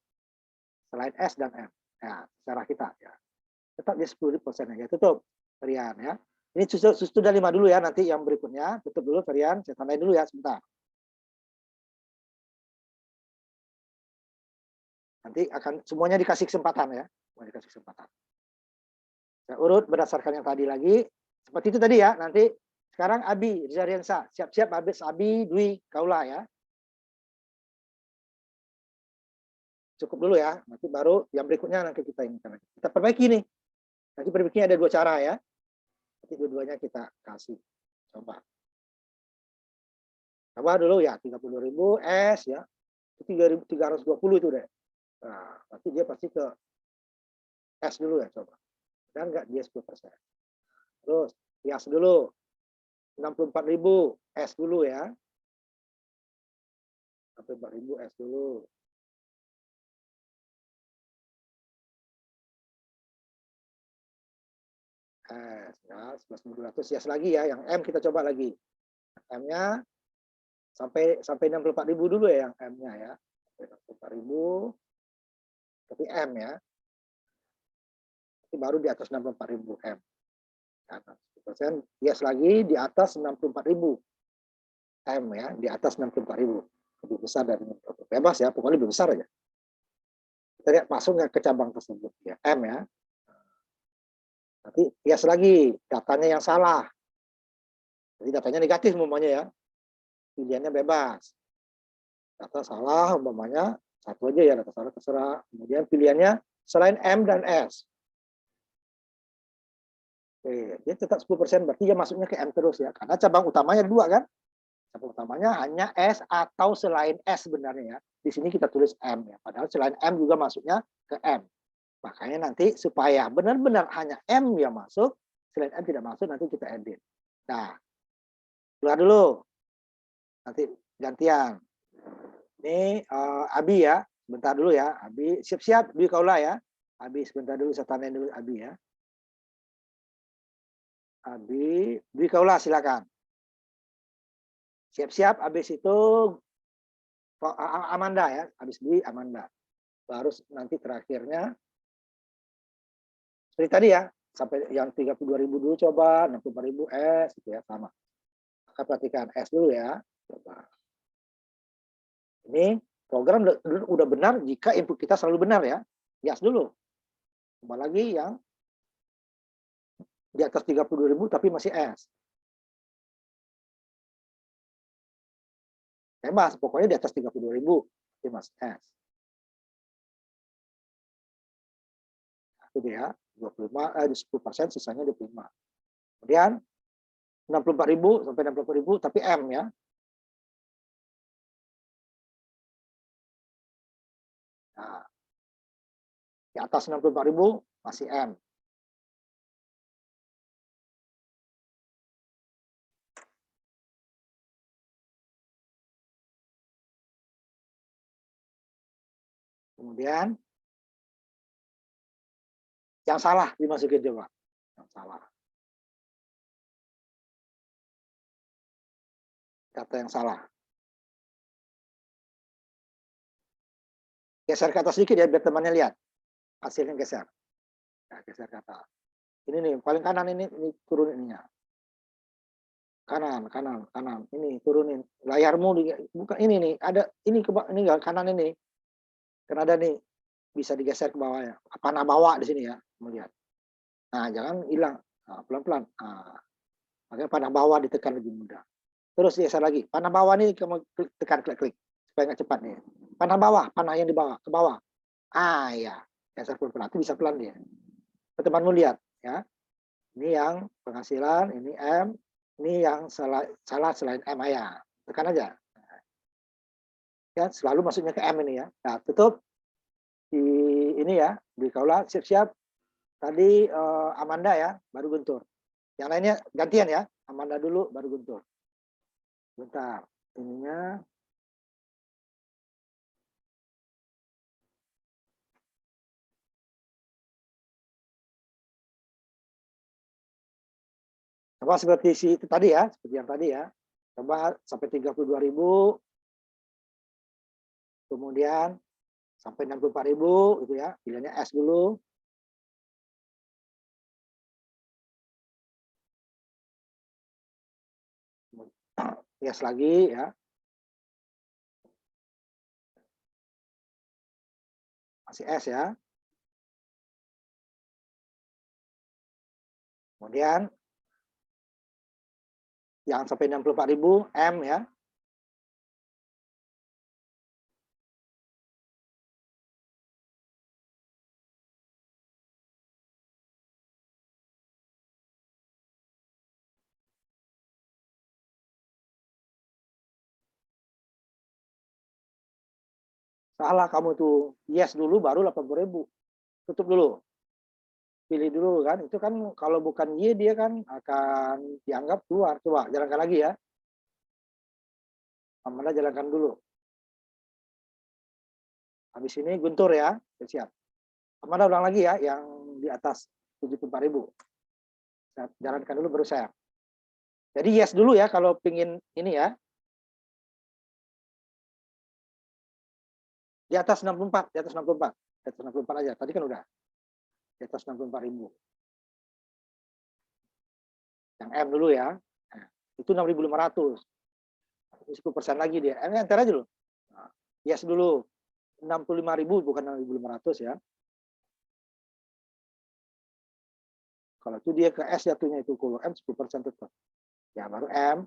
Selain S dan M. Ya, cara kita. Ya. Tetap di 10% ya. Tutup. Varian ya. Ini sudah 5 dulu ya. Nanti yang berikutnya. Tutup dulu varian. Saya tambahin dulu ya. Sebentar. Nanti akan semuanya dikasih kesempatan ya. Semua dikasih kesempatan. Saya urut berdasarkan yang tadi lagi. Seperti itu tadi ya. Nanti sekarang Abi, Rizariansa. Siap-siap habis Abi, Dwi, Kaula ya. Cukup dulu ya. Nanti baru yang berikutnya nanti kita ini. Kita perbaiki nih. Nanti perbaikinya ada 2 cara ya. Nanti dua-duanya kita kasih. Coba. Coba dulu ya. 30.000 S ya. 3.320 itu deh. Nah, nanti dia pasti ke S dulu ya. Coba. Dan enggak dia 10%. Terus hias dulu 64.000 S dulu ya. 64.000 S dulu. S ya 11.200 hias lagi ya. Yang M kita coba lagi. M-nya sampai 64.000 dulu ya yang M-nya ya. 64.000 tapi M ya. Nanti baru di atas 64.000 M. Persen hias lagi di atas 64.000 M ya, di atas 64.000 lebih besar dari bebas ya, pokoknya lebih besar aja. Kita lihat masuknya ke cabang tersebut ya, M ya. Nanti hias lagi datanya yang salah. Jadi datanya negatif umpamanya ya. Pilihannya bebas. Data salah umpamanya satu aja ya, data salah terserah. Kemudian pilihannya selain M dan S. Oke, dia tetap 10%, berarti dia masuknya ke M terus ya. Karena cabang utamanya 2 kan. Cabang utamanya hanya S atau selain S sebenarnya ya. Di sini kita tulis M ya. Padahal selain M juga masuknya ke M. Makanya nanti supaya benar-benar hanya M yang masuk, selain M tidak masuk, nanti kita edit. Nah, keluar dulu. Nanti gantian. Ini Abi ya. Sebentar dulu ya. Abi, siap-siap. Dwi Kaula ya. Abi, sebentar dulu. Saya tandain dulu Abi ya. Abi, Dwi Kaula silakan. Siap-siap. Habis itu Amanda ya. Habis Dwi, Amanda. Baru nanti terakhirnya seperti tadi ya, sampai yang 32.000 dulu coba, 64.000 S gitu ya, sama. Maka perhatikan S dulu ya. Coba. Ini program udah benar jika input kita selalu benar ya. Hias dulu. Coba lagi yang di atas 32.000 tapi masih S. Bebas, pokoknya di atas 32.000 tapi masih S. Itu dia, 25 10%, sisanya 25. Kemudian 64.000 sampai 64.000 tapi M ya. Nah, di atas 64.000 masih M. Kemudian yang salah dimasukin coba. Yang salah. Data yang salah. Geser ke atas sedikit ya biar temannya lihat. Hasilnya geser. Nah, geser ke atas. Ini nih, paling kanan ini turun ininya. Kanan, kanan, kanan. Ini turunin. Layarmu bukan ini nih, ada ini ke ini enggak kanan ini. Kan ada nih bisa digeser ke bawah ya. Panah bawah di sini ya, melihat. Nah, jangan hilang. Nah, pelan-pelan. Nah, makanya panah bawah ditekan lebih mudah. Terus geser lagi. Panah bawah nih kamu tekan klik-klik supaya nggak cepat nih. Panah bawah, panah yang di bawah, ke bawah. Ah ya, geser pelan-pelan. Itu bisa pelan dia. Temanmu lihat. ya. Ini yang penghasilan, ini M, ini yang salah selain M ya. Tekan aja. Ya, selalu masuknya ke M ini ya. Nah, tutup di ini ya, di Kaula siap-siap. Tadi Amanda ya, baru Guntur. Yang lainnya gantian ya. Amanda dulu baru Guntur. Bentar. Ininya coba seperti itu tadi ya, seperti yang tadi ya. Coba sampai 32.000, kemudian sampai 64.000 gitu ya. Pilihannya S dulu. Yes lagi ya. Masih S ya. Kemudian yang sampai 64.000 M ya. Salah kamu tuh. Yes dulu baru 80.000. Tutup dulu. Pilih dulu kan. Itu kan kalau bukan Y dia kan akan dianggap keluar. Coba jalankan lagi ya. Amanda jalankan dulu. Habis ini Guntur ya. Siap. Amanda ulang lagi ya yang di atas 74.000. Jalankan dulu baru saya. Jadi yes dulu ya kalau pingin ini ya. Di atas 64, di atas 64. Di atas 64 aja. Tadi kan udah. Di atas 64.000. Yang M dulu ya. Nah, itu 6.500. 10% lagi dia. Enter aja dulu. Nah, yes dulu. 65.000 bukan 6.500 ya. Kalau itu dia ke S jatuhnya itu kalau M 10% tetap. Ya baru M.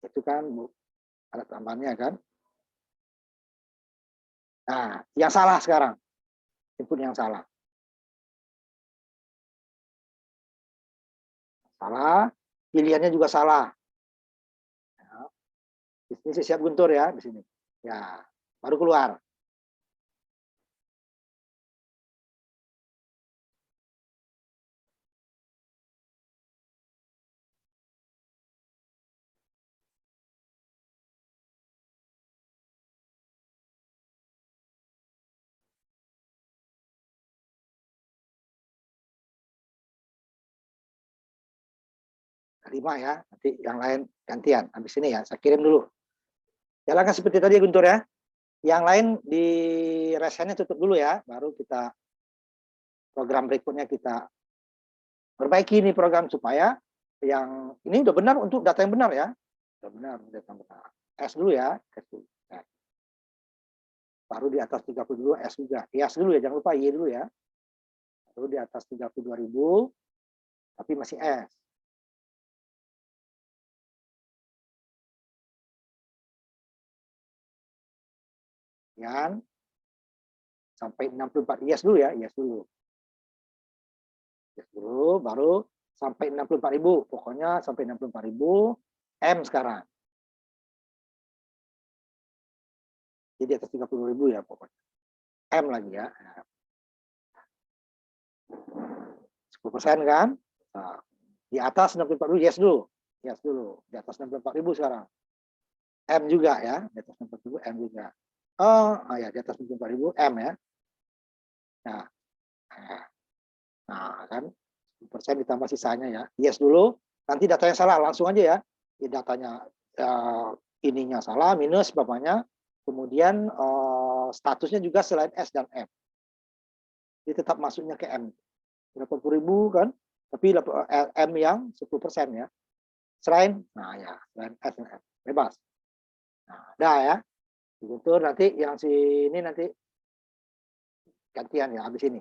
Itu kan ada tambahannya kan. Nah, yang salah sekarang. Input yang salah. Salah. Pilihannya juga salah. Ya. Ini siap Guntur ya di sini. Ya, baru keluar. Lima ya, nanti yang lain gantian. Habis ini ya, saya kirim dulu. Jalankan seperti tadi Guntur ya. Yang lain di resennya tutup dulu ya, baru kita program berikutnya kita perbaiki nih program supaya yang ini udah benar untuk data yang benar ya. Udah benar, data yang benar. S dulu ya, S dulu. Nah, baru di atas 32 S juga. S dulu ya, jangan lupa Y dulu ya. Baru di atas 32.000 tapi masih S. Yang sampai 64 IAS dulu ya, IAS dulu. IAS dulu, baru sampai 64.000. Pokoknya sampai 64.000 M sekarang. Jadi atas 30.000 ya pokoknya. M lagi ya. 10% kan? Nah, di atas 64.000 yes dulu. Yes dulu. Di atas 64.000 sekarang. M juga ya. Di atas 64.000 M juga. Oh ya, di atas 64.000 M ya. Nah, kan 10% ditambah sisanya ya. Yes dulu. Nanti datanya salah langsung aja ya. Datanya ininya salah minus bapaknya. Kemudian statusnya juga selain S dan M. Jadi tetap masuknya ke M. Berapa puluh ribu kan? Tapi M yang 10% ya. Selain, nah ya, selain S dan M. Bebas. Nah, dah ya. Begitu nanti yang sini nanti gantian ya habis ini.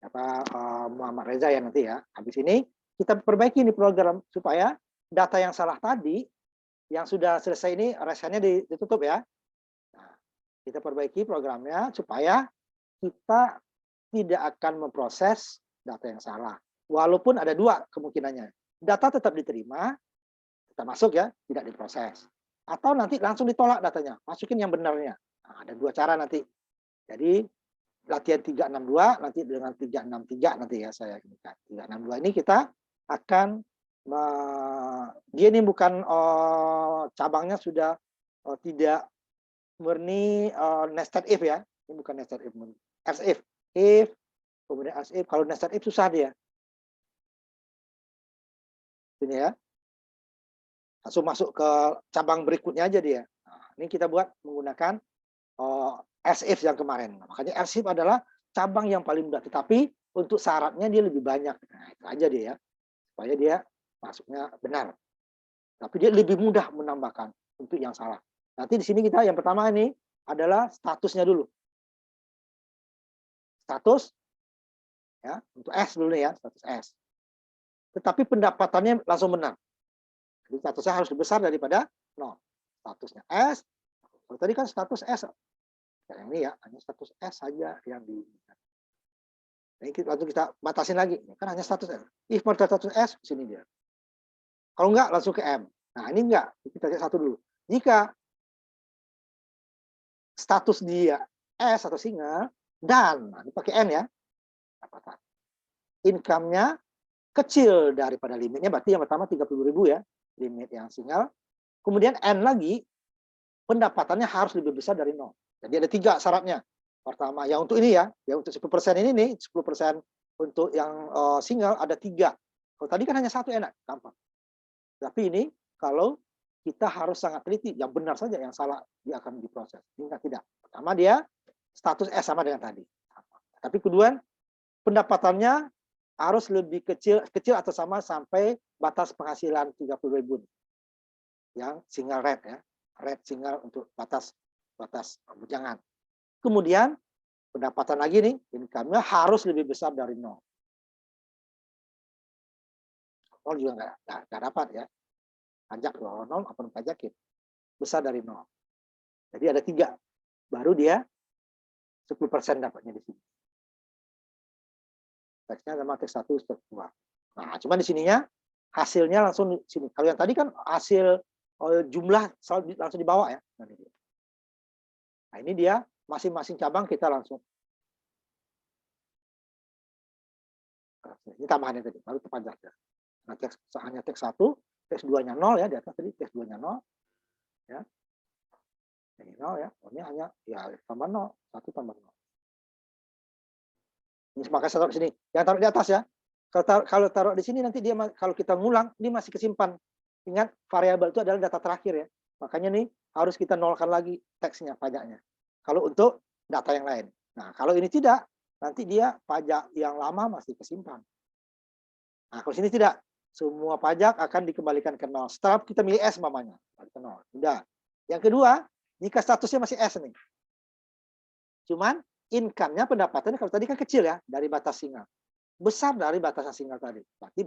Apa Muhammad Reza ya nanti ya. Habis ini kita perbaiki ini program supaya data yang salah tadi yang sudah selesai ini resennya ditutup ya. Nah, kita perbaiki programnya supaya kita tidak akan memproses data yang salah. Walaupun ada dua kemungkinannya. Data tetap diterima, kita masuk ya, tidak diproses. Atau nanti langsung ditolak datanya, masukin yang benarnya. Nah, ada dua cara nanti. Jadi latihan 362 nanti dengan 363 nanti ya saya ingatkan. 362 ini kita akan dia ini bukan cabangnya sudah tidak murni nested if ya. Ini bukan nested if, else if, kemudian else if. Kalau nested if susah dia. Ini ya. Langsung masuk ke cabang berikutnya aja dia. Nah, ini kita buat menggunakan else if yang kemarin. Makanya else if adalah cabang yang paling mudah, tetapi untuk syaratnya dia lebih banyak. Nah, itu aja dia ya. Supaya dia masuknya benar. Tapi dia lebih mudah menambahkan untuk yang salah. Nanti di sini kita yang pertama ini adalah statusnya dulu. Status ya, untuk S dulu ya, status S. Tetapi pendapatannya langsung benar. Jadi statusnya harus lebih besar daripada 0. Statusnya S. Kalau tadi kan status S. Yang ini ya, hanya status S saja yang di. Ini langsung kita batasin lagi. Kan hanya status S. If mau status S, sini dia. Kalau enggak, langsung ke M. Nah, ini enggak. Kita cek satu dulu. Jika status dia S atau single, dan, nah, ini pakai N ya. Income-nya kecil daripada limitnya, berarti yang pertama 30.000 ya, limit yang single. Kemudian N lagi, pendapatannya harus lebih besar dari 0. Jadi ada 3 syaratnya. Pertama, ya untuk ini ya untuk 10% ini nih, 10% untuk yang single ada 3. Kalau tadi kan hanya 1 enak, gampang. Tapi ini kalau kita harus sangat teliti, yang benar saja, yang salah dia akan diproses. Ini tidak. Pertama dia status S sama dengan tadi. Tapi kedua pendapatannya harus lebih kecil atau sama sampai batas penghasilan 30.000 yang single rate ya, rate single untuk batas bujangan. Kemudian pendapatan lagi nih, income-nya harus lebih besar dari 0. 0 juga nggak dapat ya. Pajak 0 apa pajakin besar dari 0. Jadi ada 3, baru dia 10% dapatnya di sini. Teksnya sama teks 1, teks 2. Nah, cuma di sininya hasilnya langsung di sini. Kalau yang tadi kan hasil jumlah langsung dibawa ya. Nah, ini dia masing-masing cabang kita langsung. Ini tambahannya tadi, baru terpajak ya. Nah, hanya teks 1, teks 2-nya 0 ya, di atas tadi teks 2-nya 0. Ya. Ini 0 ya. Ini hanya ya tambah 0, 1 tambah 0. Ini makanya saya taruh di sini. Yang taruh di atas ya. Kalau taruh di sini nanti dia kalau kita ngulang ini masih kesimpan. Ingat variabel itu adalah data terakhir ya. Makanya nih harus kita nolkan lagi teksnya, pajaknya. Kalau untuk data yang lain. Nah, kalau ini tidak, nanti dia pajak yang lama masih kesimpan. Nah, kalau sini tidak, semua pajak akan dikembalikan ke 0. Setelah kita milih S mamanya, ke 0. Udah. Yang kedua, jika statusnya masih S nih. Cuman income-nya pendapatannya kalau tadi kan kecil ya dari batas single. Besar dari batas single tadi. Berarti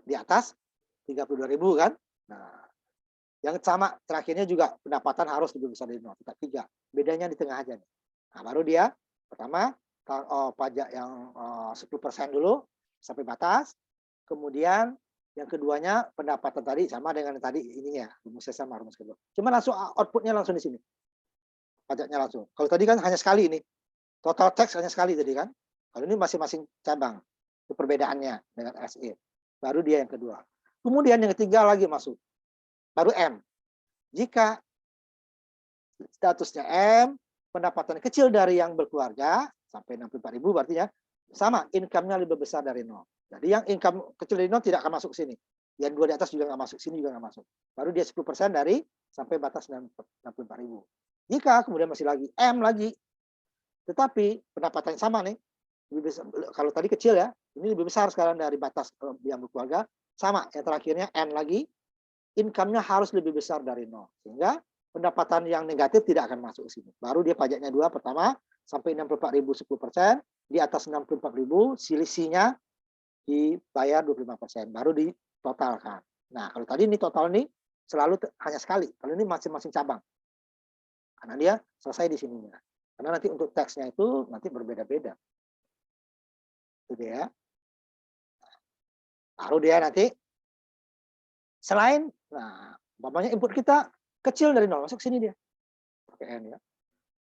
di atas 32.000 kan. Nah, yang sama terakhirnya juga pendapatan harus lebih besar dari 0. Kita 3. Bedanya di tengah aja nih. Nah, baru dia pertama pajak yang 10% dulu sampai batas. Kemudian yang keduanya pendapatan tadi sama dengan tadi ininya, rumusnya sama rumus kedua. Cuma langsung outputnya langsung di sini. Pajaknya langsung. Kalau tadi kan hanya sekali ini. Total tax hanya sekali tadi kan. Kalau ini masing-masing cabang. Itu perbedaannya dengan SE. Baru dia yang kedua. Kemudian yang ketiga lagi masuk. Baru M. Jika statusnya M, pendapatan kecil dari yang berkeluarga, sampai 64.000 berarti ya, sama, income-nya lebih besar dari 0. Jadi yang income kecil dari 0 tidak akan masuk sini. Yang 2 di atas juga nggak masuk, sini juga nggak masuk. Baru dia 10% dari sampai batas 64.000. Jika kemudian masih lagi M lagi, tetapi pendapatan sama nih, lebih besar, kalau tadi kecil ya, ini lebih besar sekarang dari batas yang berkeluarga, sama, yang terakhirnya N lagi, income-nya harus lebih besar dari 0. Sehingga pendapatan yang negatif tidak akan masuk ke sini. Baru dia pajaknya 2, pertama, sampai 64.000 10%, di atas 64.000, selisihnya dibayar 25%, baru ditotalkan. Nah, kalau tadi ini total ini selalu hanya sekali, kalau ini masing-masing cabang. Karena dia selesai di sininya. Karena nanti untuk teksnya itu nanti berbeda-beda. Gitu ya. Baru dia nanti selain, nah, umpamanya input kita kecil dari 0, masuk sini dia, pakai N ya.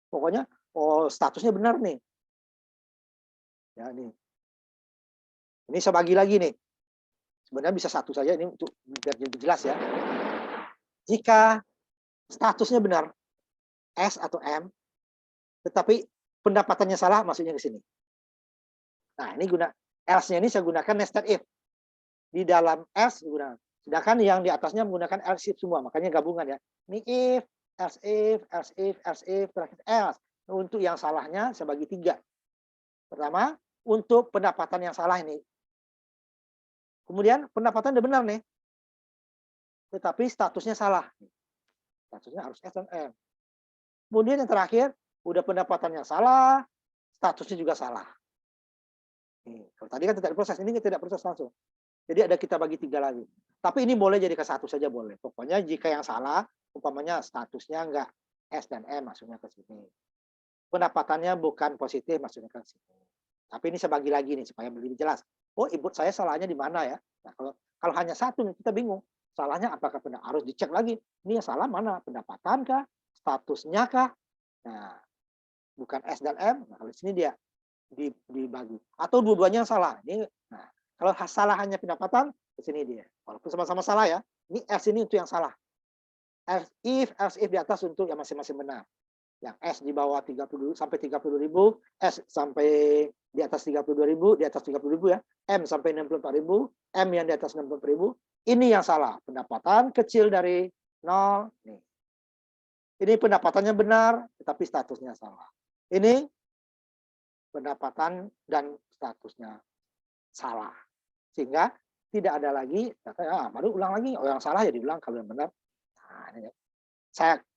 Pokoknya, oh statusnya benar nih. Ya, nih. Ini saya bagi lagi nih. Sebenarnya bisa satu saja ini untuk biar lebih jelas ya. Jika statusnya benar, S atau M, tetapi pendapatannya salah, masuknya ke sini. Nah, ini else-nya ini saya gunakan nested if. Di dalam else gunakan. Sedangkan yang di atasnya menggunakan else if semua, makanya gabungan ya. Ini if, else if, else if, else if, terakhir else. Untuk yang salahnya saya bagi 3. Pertama, untuk pendapatan yang salah ini. Kemudian pendapatan udah benar nih. Tetapi statusnya salah. Statusnya harus S dan M. Kemudian yang terakhir, udah pendapatannya salah, statusnya juga salah. Nih, kalau tadi kan tidak diproses, ini tidak proses langsung. Jadi ada kita bagi 3 lagi. Tapi ini boleh jadi ke 1 saja boleh. Pokoknya jika yang salah, umpamanya statusnya enggak S dan M, masuknya ke sini. Pendapatannya bukan positif, masuknya ke sini. Tapi ini saya bagi lagi nih supaya lebih jelas. Oh, input saya salahnya di mana ya? Nah, kalau hanya satu kita bingung. Salahnya apakah harus dicek lagi. Ini yang salah mana? Pendapatan kah? Statusnya kah? Nah, bukan S dan M. Nah, kalau di sini dia dibagi. Atau dua-duanya yang salah. Ini, nah, kalau salah hanya pendapatan, ke sini dia. Walaupun sama-sama salah ya. Ini S ini untuk yang salah. Else if di atas untuk yang masing-masing benar. Yang S di bawah 30 sampai 30.000, S sampai di atas 32.000, di atas 30.000 ya. M sampai 64.000, M yang di atas 64.000. Ini yang salah. Pendapatan kecil dari 0. Nih. Ini pendapatannya benar, tetapi statusnya salah. Ini pendapatan dan statusnya salah. Sehingga tidak ada lagi, baru ulang lagi. Oh, yang salah ya diulang, kalau yang benar. Nah, ini.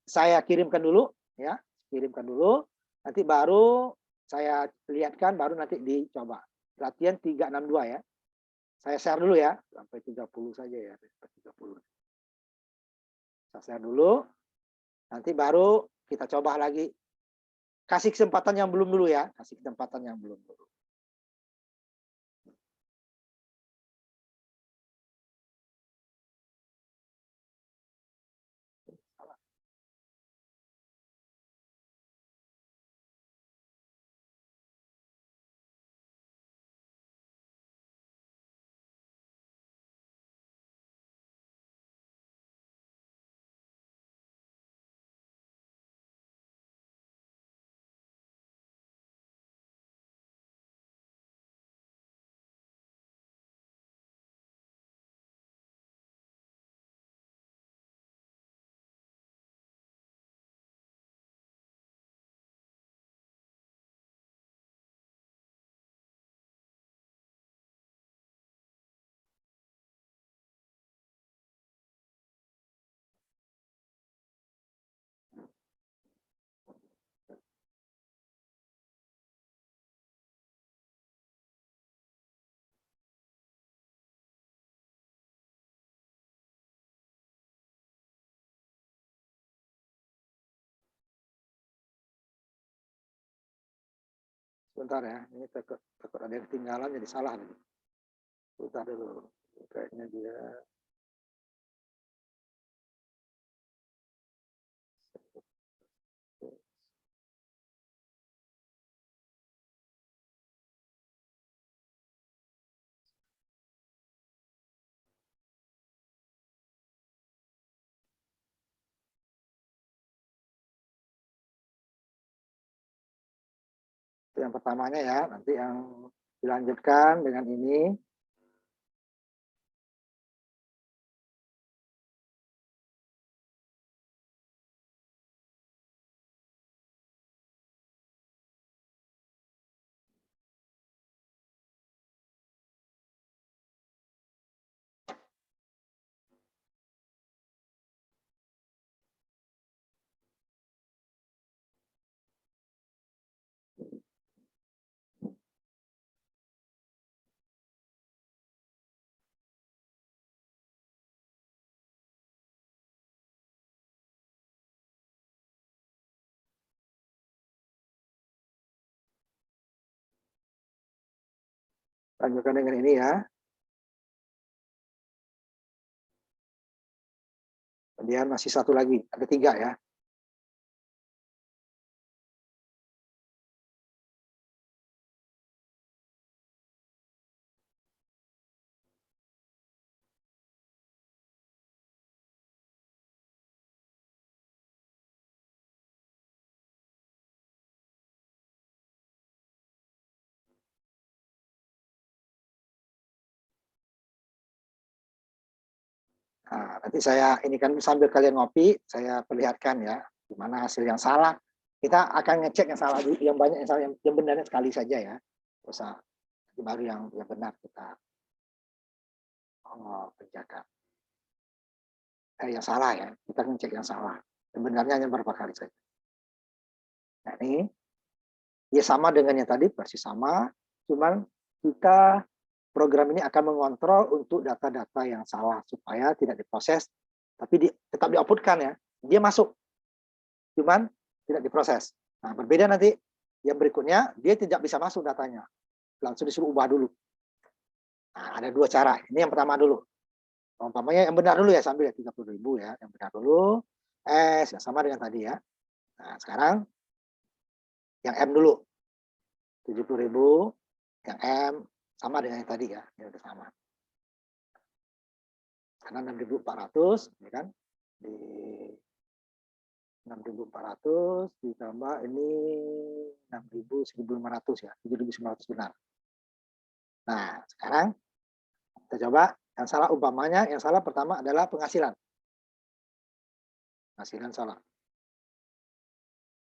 Saya kirimkan dulu, ya, kirimkan dulu. Nanti baru saya lihatkan, baru nanti dicoba. Latihan 362 ya. Saya share dulu ya, sampai 30 saja ya. 30. Saya share dulu, nanti baru kita coba lagi. Kasih kesempatan yang belum dulu ya, kasih kesempatan yang belum dulu. Sebentar ya, ini takut ada yang ketinggalan jadi salah nih. Sebentar dulu, kayaknya dia. Itu yang pertamanya ya, nanti yang dilanjutkan dengan ini. Lanjutkan dengan ini ya. Kemudian masih satu lagi, ada 3 ya. Nah, nanti saya ini kan sambil kalian ngopi, saya perlihatkan ya, gimana hasil yang salah. Kita akan ngecek yang salah, yang banyak yang salah, yang benarnya sekali saja ya. Terus baru yang benar kita kerjakan. Yang salah ya, kita ngecek yang salah. Sebenarnya hanya beberapa kali saja. Nah ini, ya sama dengan yang tadi, persis sama, cuman kita program ini akan mengontrol untuk data-data yang salah supaya tidak diproses, tapi tetap di-output-kan ya. Dia masuk, cuman tidak diproses. Nah, berbeda nanti yang berikutnya, dia tidak bisa masuk datanya. Langsung disuruh ubah dulu. Nah, ada 2 cara. Ini yang pertama dulu. Umpamanya yang benar dulu ya, sambil ya 30.000 ya, yang benar dulu. S yang sama dengan tadi ya. Nah, sekarang yang M dulu. 70.000, yang M sama dengan yang tadi ya, ini udah sama. Karena 6.400 ya kan. Di 6.400 ditambah ini 6.000, 1.500 ya, 7.900 benar. Nah, sekarang kita coba yang salah, umpamanya yang salah pertama adalah penghasilan. Penghasilan salah.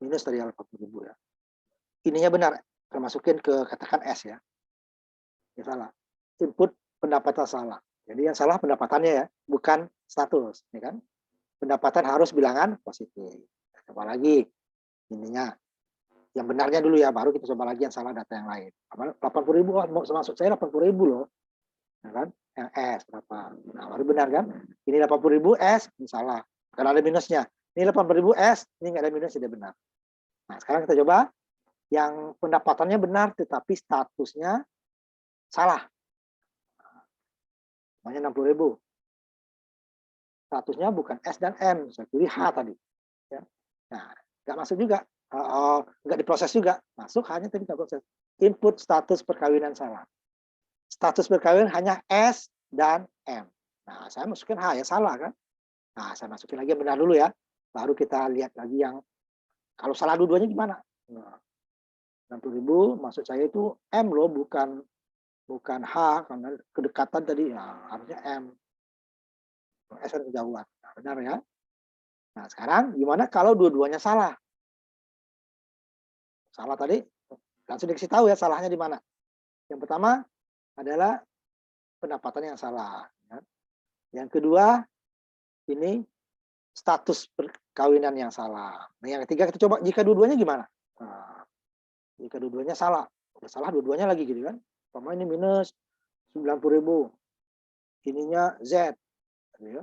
Minus dari 80.000 ya. Ininya benar, termasukin ke katakan S ya. Ya salah. Input pendapatan salah. Jadi yang salah pendapatannya ya, bukan status, ya kan? Pendapatan harus bilangan positif. Coba lagi ininya. Yang benarnya dulu ya, baru kita coba lagi yang salah data yang lain. 80.000, mau masuk saya 80.000 loh. Ya kan? Yang S berapa? Nah, baru benar kan? Ini 80.000 S, ini salah. Karena ada minusnya. Ini 80.000 S, ini nggak ada minus, tidak benar. Nah, sekarang kita coba yang pendapatannya benar, tetapi statusnya salah. Namanya 60.000. Statusnya bukan S dan M, saya pilih H tadi. Ya. Nah, nggak masuk juga. Nggak diproses juga. Masuk hanya tapi nggak proses. Input status perkawinan salah. Status perkawinan hanya S dan M. Nah, saya masukin H, ya salah kan? Nah, saya masukin lagi yang benar dulu ya. Baru kita lihat lagi yang, kalau salah dua-duanya gimana? Nah, 60.000 maksud saya itu M loh, bukan H, karena kedekatan tadi. Nah, harusnya M. S kan kejauhan. Nah, benar ya. Nah, sekarang gimana kalau dua-duanya salah? Salah tadi, langsung dikasih tahu ya salahnya di mana. Yang pertama adalah pendapatan yang salah. Ya. Yang kedua, ini status perkawinan yang salah. Nah, yang ketiga kita coba jika dua-duanya gimana? Nah, jika dua-duanya salah, udah salah dua-duanya lagi gitu kan. Umpama ini minus 90.000, ininya Z. Gitu ya.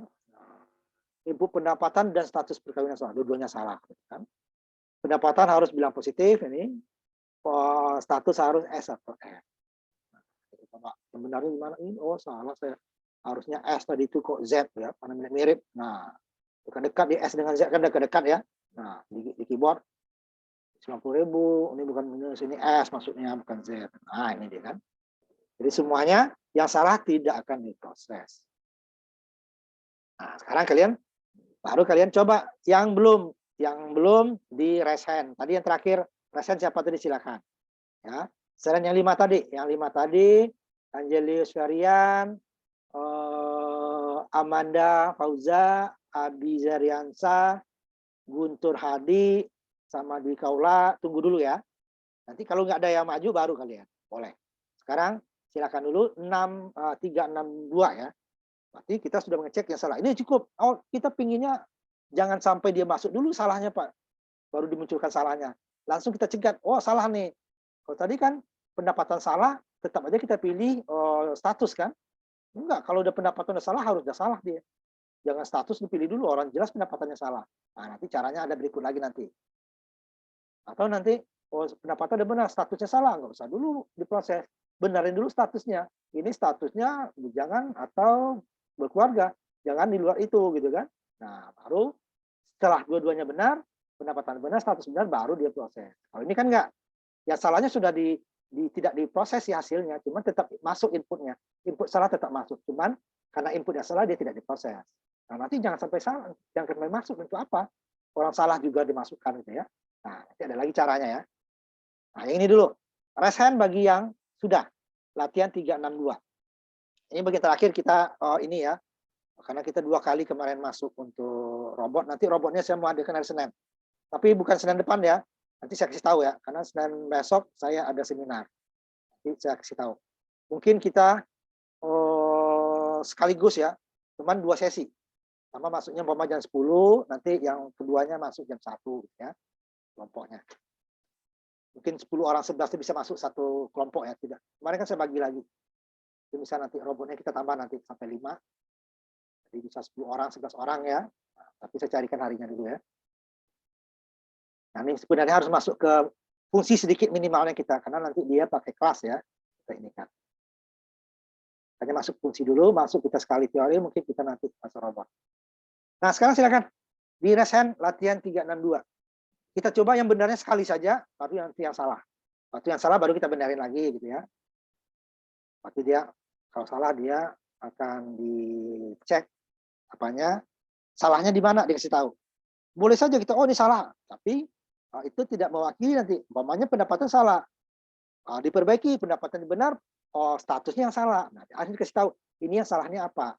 Input pendapatan dan status perkawinan salah, dua-duanya salah. Gitu kan. Pendapatan harus bilang positif, ini status harus S atau M. Nah, sebenarnya gimana ini? Oh salah, saya harusnya S tadi itu kok Z ya, karena mirip. Nah, dekat-dekat di S dengan Z kan dekat-dekat ya. Nah, di keyboard 90.000, ini bukan minus, ini S maksudnya, bukan Z. Nah, ini dia kan. Jadi semuanya yang salah tidak akan diproses. Nah, sekarang baru kalian coba yang belum di resen. Tadi yang terakhir resen siapa tadi, silakan. Ya, selain yang 5 tadi, Angelius Varian, Amanda Fauza, Abi Zariansa, Guntur Hadi, sama Dwi Kaula, tunggu dulu ya. Nanti kalau nggak ada yang maju baru kalian, boleh. Sekarang silakan dulu 362 ya. Berarti kita sudah mengecek yang salah. Ini cukup. Oh, kita pinginnya jangan sampai dia masuk dulu salahnya, Pak. Baru dimunculkan salahnya. Langsung kita cegat. Oh, salah nih. Kalau tadi kan pendapatan salah, tetap aja kita pilih status kan. Enggak, kalau udah pendapatan udah salah, harus udah salah dia. Jangan status dipilih dulu, orang jelas pendapatannya salah. Nah, nanti caranya ada berikut lagi nanti. Atau nanti, oh, pendapatan udah benar, statusnya salah. Nggak usah dulu diproses. Benarin dulu statusnya. Ini statusnya bujangan atau berkeluarga. Jangan di luar itu, gitu kan. Nah, baru setelah dua-duanya benar, pendapatan benar, status benar, baru dia proses. Kalau ini kan enggak, ya salahnya sudah tidak diproses ya hasilnya, cuman tetap masuk inputnya. Input salah tetap masuk, cuman karena inputnya salah dia tidak diproses. Nah, nanti jangan sampai salah, jangan sampai masuk untuk apa? Orang salah juga dimasukkan gitu ya. Nah, nanti ada lagi caranya ya. Nah, yang ini dulu. Raise hand bagi yang sudah latihan 362. Ini bagian terakhir kita ini ya. Karena kita 2 kali kemarin masuk untuk robot, nanti robotnya saya mau adakan hari Senin. Tapi bukan Senin depan ya. Nanti saya kasih tahu ya, karena Senin besok saya ada seminar. Nanti saya kasih tahu. Mungkin kita sekaligus ya, cuman 2 sesi. Sama masuknya umpama jam 10, nanti yang keduanya masuk jam 1 ya, kelompoknya. Mungkin 10 orang 11 itu bisa masuk satu kelompok ya, tidak. Kemarin kan saya bagi lagi. Jadi bisa nanti robotnya kita tambah nanti sampai 5. Jadi bisa 10 orang, 11 orang ya. Nah, tapi saya carikan harinya dulu ya. Nah, ini sebenarnya harus masuk ke fungsi sedikit minimalnya kita, karena nanti dia pakai kelas ya. Kita ini kan. Hanya masuk fungsi dulu, masuk kita sekali teori, mungkin kita nanti masuk robot. Nah, sekarang silakan. Di raise hand latihan 362. Kita coba yang benarnya sekali saja, baru nanti yang salah. Waktu yang salah baru kita benerin lagi gitu ya. Waktu dia, kalau salah dia akan dicek apanya, salahnya di mana dikasih tahu. Boleh saja kita, oh ini salah, tapi itu tidak mewakili nanti. Umpamanya pendapatan salah, diperbaiki pendapatan benar, oh statusnya yang salah. Nah, akhirnya dikasih tahu, ini yang salahnya apa?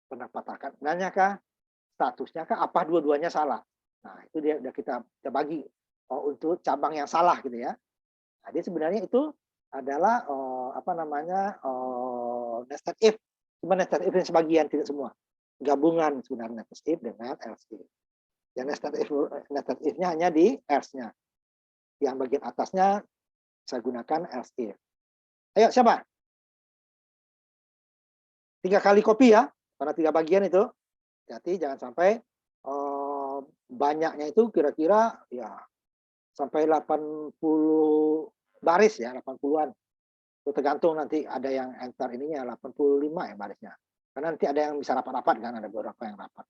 Pendapatan nanya kah? Statusnya kah? Apa dua-duanya salah? Nah, itu dia udah kita bagi untuk cabang yang salah gitu ya. Nah, dia sebenarnya itu adalah apa namanya nested if, cuma nested if yang sebagian tidak semua. Gabungan sebenarnya nested if dengan else if. Yang nested if-nya hanya di else-nya. Yang bagian atasnya saya gunakan else if. Ayo siapa? 3 kali copy ya, karena 3 bagian itu. Hati jangan sampai banyaknya itu kira-kira ya sampai 80 baris ya, 80-an. Itu tergantung nanti ada yang enter ininya 85 ya barisnya. Karena nanti ada yang bisa rapat-rapat kan, ada beberapa yang rapat.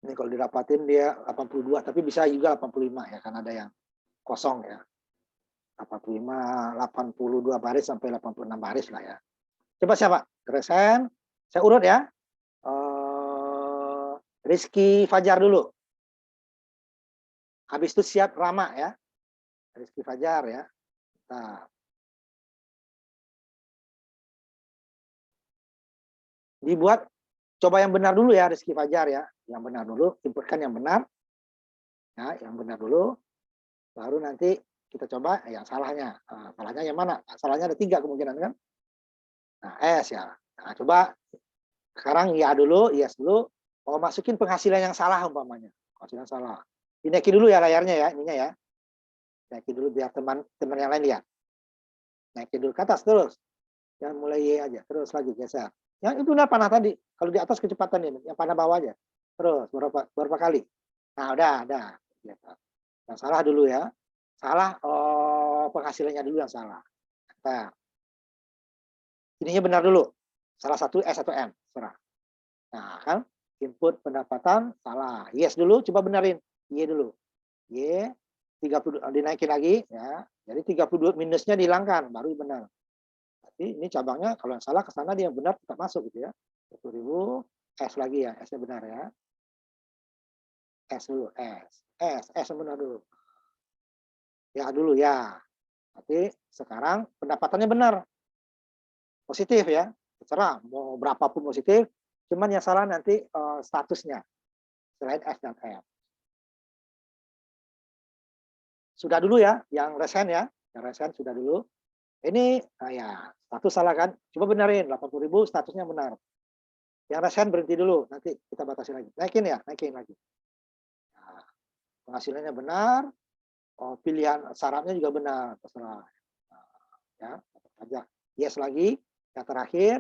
Ini kalau dirapatin dia 82, tapi bisa juga 85 ya, kan ada yang kosong ya. 85, 82 baris sampai 86 baris lah ya. Coba siapa? Gresen. Saya urut ya. Rizky Fajar dulu. Habis itu siap Rama ya. Rizky Fajar ya. Nah. Dibuat, coba yang benar dulu ya Rizky Fajar ya. Yang benar dulu, inputkan yang benar. Ya, yang benar dulu. Baru nanti kita coba yang salahnya. Nah, salahnya yang mana? Salahnya ada 3 kemungkinan kan. Nah, S ya. Nah, coba sekarang ya dulu, yes dulu. Oh, masukin penghasilan yang salah umpamanya. Penghasilan salah. Dinaikin dulu ya layarnya ya, ininya ya. Naikin dulu biar teman-teman yang lain lihat. Naikin dulu ke atas terus. Yang mulai Y aja, terus lagi geser. Yang itu udah panah tadi. Kalau di atas kecepatan ini, yang panah bawah aja. Terus berapa kali? Nah, udah. Yang salah dulu ya. Salah penghasilannya dulu yang salah. Nah, ininya benar dulu. Salah satu S atau M, serah. Nah, kan input pendapatan salah. Yes dulu, coba benerin. Y dulu. Y 30 dinaikin lagi ya. Jadi 32 minusnya dihilangkan, baru benar. Tapi ini cabangnya kalau yang salah ke sana dia yang benar tetap masuk gitu ya. 10.000 S lagi ya, S-nya benar ya. S dulu, S yang benar dulu. Ya dulu ya. Tapi sekarang pendapatannya benar. Positif ya. Terserah mau berapapun positif, cuman yang salah nanti statusnya. Selain S dan M. Sudah dulu ya, yang resen ya. Yang resen sudah dulu. Ini ya status salah kan? Coba benerin 80.000 statusnya benar. Yang resen berhenti dulu, nanti kita batasi lagi. Naikin ya, naikin lagi. Nah, penghasilannya benar, pilihan syaratnya juga benar, terserah. Nah, ya, pajak yes lagi, Yang terakhir,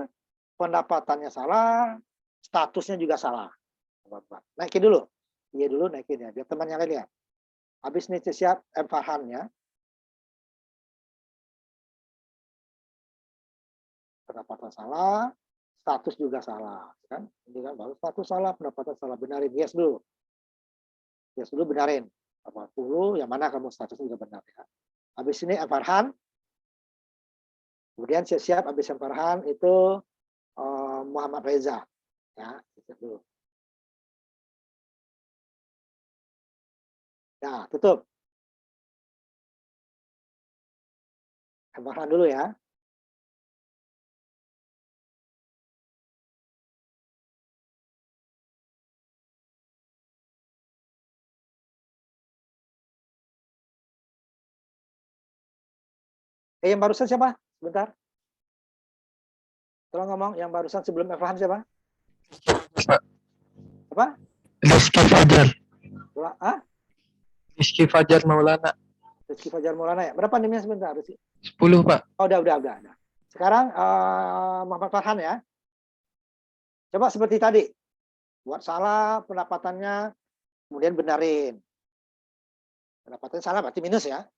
pendapatannya salah, statusnya juga salah. Naikin dulu. Iya dulu naikin ya, biar temannya lihat. Habis ini siap M Farhan ya. Pendapatan salah, status juga salah. Kan? Ini kan baru status salah, pendapatan salah. Benarin, yes dulu. Yes dulu benarin. 80, yang mana kamu statusnya juga benar ya. Habis ini M Farhan. Kemudian siap-siap habis M Farhan itu Muhammad Reza. Ya, dulu. Nah, tutup. M Farhan dulu ya. Yang barusan siapa? Sebentar. Tolong ngomong, yang barusan sebelum M Farhan siapa? Apa? Rizky Fajar. Ah? Rizky Fajar Maulana. Rizky Fajar Maulana ya. Berapa nimnya sebentar, Rizky? 10, Pak. Oh, udah. Sekarang Muhammad Farhan ya. Coba seperti tadi. Buat salah pendapatannya, kemudian benarin. Pendapatannya salah berarti minus ya.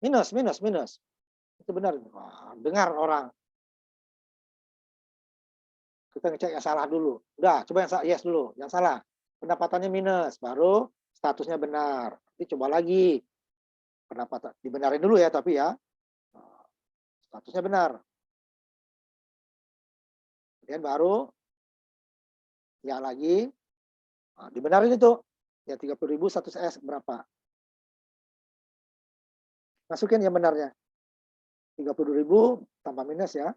Minus. Itu benar. Wah, dengar orang. Kita ngecek yang salah dulu. Udah, coba yang yes dulu. Yang salah. Pendapatannya minus, baru statusnya benar. Nanti coba lagi. Pendapatan dibenarin dulu ya, tapi ya statusnya benar. Kemudian baru ya lagi dibenarin itu. Ya 30.000 status S berapa? Masukin yang benarnya. 30.000 tanpa minus ya.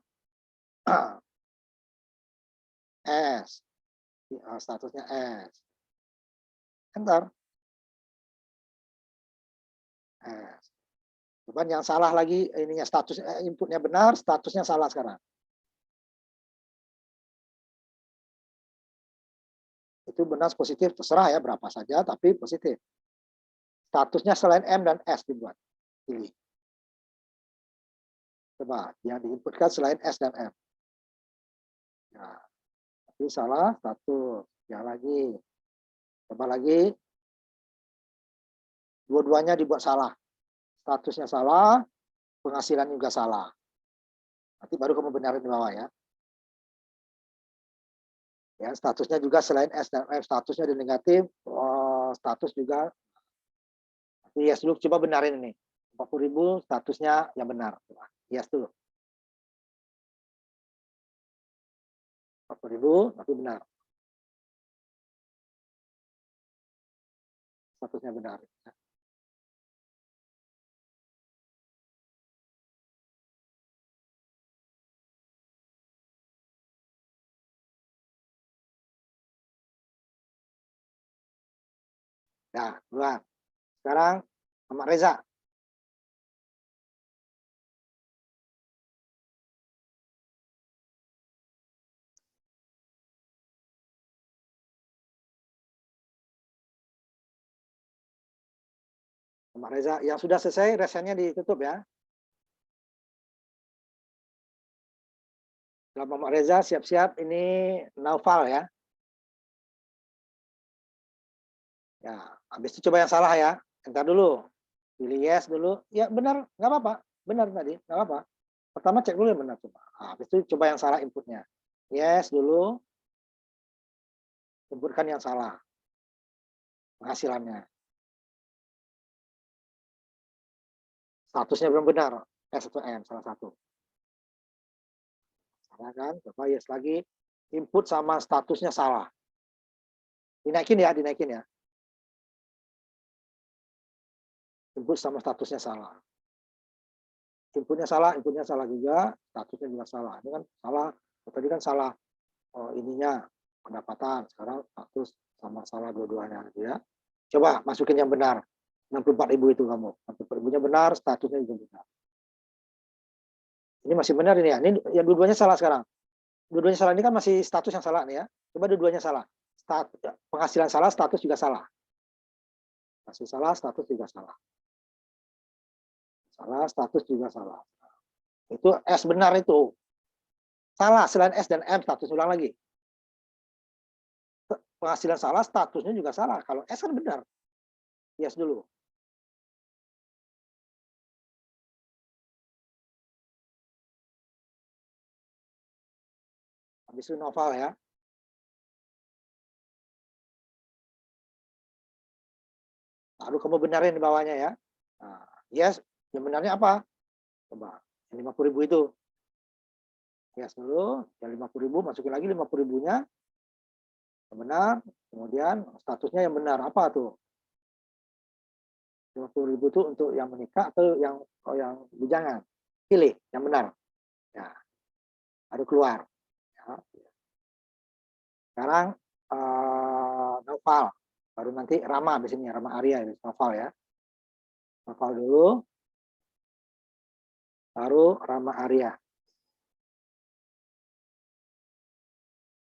S. Statusnya S. Enter. S. Cuman yang salah lagi ininya status inputnya benar, statusnya salah sekarang. Itu benar positif, terserah ya berapa saja, tapi positif. Statusnya selain M dan S dibuat. Pilih. Coba yang diinputkan selain S dan M. Nah, tapi salah status. Yang lagi. Coba lagi. Dua-duanya dibuat salah. Statusnya salah, penghasilan juga salah. Nanti baru kamu benarin di bawah ya. Ya, statusnya juga selain S dan M, statusnya di negatif, status juga. Yes dulu, coba benarin ini. 40.000 statusnya yang benar. Yes dulu. 40.000 tapi benar. Statusnya benar. Nah, duluan. Sekarang Muhammad Reza. Muhammad Reza yang sudah selesai resennya ditutup ya. Setelah Muhammad Reza siap-siap ini Naufal ya. Ya, habis itu coba yang salah ya. Entar dulu. Pilih yes dulu. Ya benar, nggak apa-apa. Benar tadi, nggak apa-apa. Pertama cek dulu yang benar coba. Nah, habis itu coba yang salah inputnya. Yes dulu. Inputkan yang salah. Penghasilannya. Statusnya belum benar. S atau M, salah satu. Salah kan? Coba yes lagi. Input sama statusnya salah. Dinaikin ya, dinaikin ya. Input sama statusnya salah. Inputnya salah juga, statusnya juga salah. Ini kan salah, tadi kan salah ininya pendapatan, sekarang status sama salah dua-duanya gitu ya. Coba masukin yang benar. 64.000 itu kamu. 64.000-nya benar, statusnya juga benar. Ini masih benar ini ya. Ini yang dua-duanya salah sekarang. Dua-duanya salah ini kan masih status yang salah nih ya. Coba dua-duanya salah. Penghasilan salah, status juga salah. Masih salah, status juga salah. Salah, status juga salah. Itu S benar itu. Salah, selain S dan M, status ulang lagi. Penghasilan salah, statusnya juga salah. Kalau S kan benar. Yes dulu. Habis itu novel ya. Lalu kamu benarin di bawahnya ya. Nah, yes, yang benarnya apa? Coba, yang 50.000 itu. Yes dulu, yang 50.000, masukin lagi 50.000-nya. Yang benar, kemudian statusnya yang benar. Apa tuh? 50.000 itu untuk yang menikah atau yang bujangan? Pilih yang benar. Ya, baru keluar. Ya. Sekarang novel. Baru nanti Rama biasanya, Rama Arya, novel ya. Novel dulu, baru Rama Arya.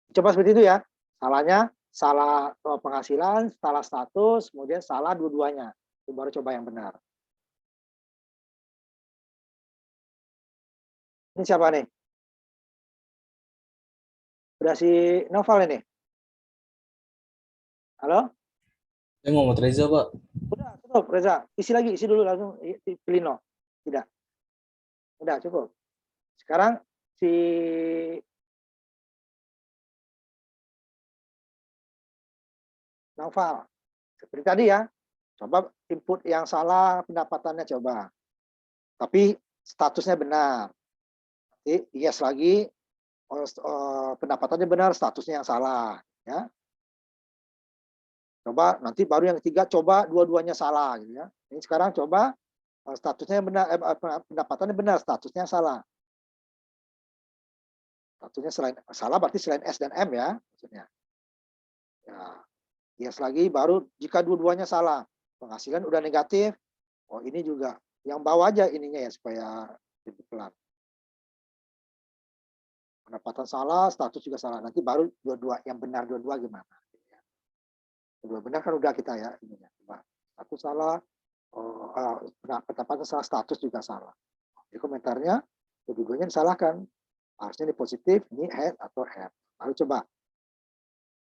Coba seperti itu ya. Salahnya, salah penghasilan, salah status, kemudian salah dua-duanya. Itu baru coba yang benar. Ini siapa nih? Udah si Novel ini? Halo? Saya Muhammad Reza, Pak. Udah, cukup Reza. Isi dulu langsung pilih no. Tidak. Udah, cukup. Sekarang si Novel. Seperti tadi ya. Coba input yang salah pendapatannya coba. Tapi statusnya benar. Yes lagi, pendapatannya benar, statusnya yang salah. Ya. Coba nanti baru yang ketiga coba dua-duanya salah gitu ya. Ini sekarang coba statusnya benar, pendapatannya benar, statusnya salah. Statusnya selain salah berarti selain S dan M ya maksudnya. Ya, yes lagi baru jika dua-duanya salah. Penghasilan udah negatif. Oh, ini juga yang bawah aja ininya ya supaya lebih pelan. Pendapatan salah, status juga salah. Nanti baru dua-dua yang benar dua-dua gimana? Dua benar kan udah kita ya ininya. Status salah, pendapatan salah, status juga salah. Di komentarnya kedua-duanya disalahkan. Harusnya ini positif, ini head atau head. Lalu coba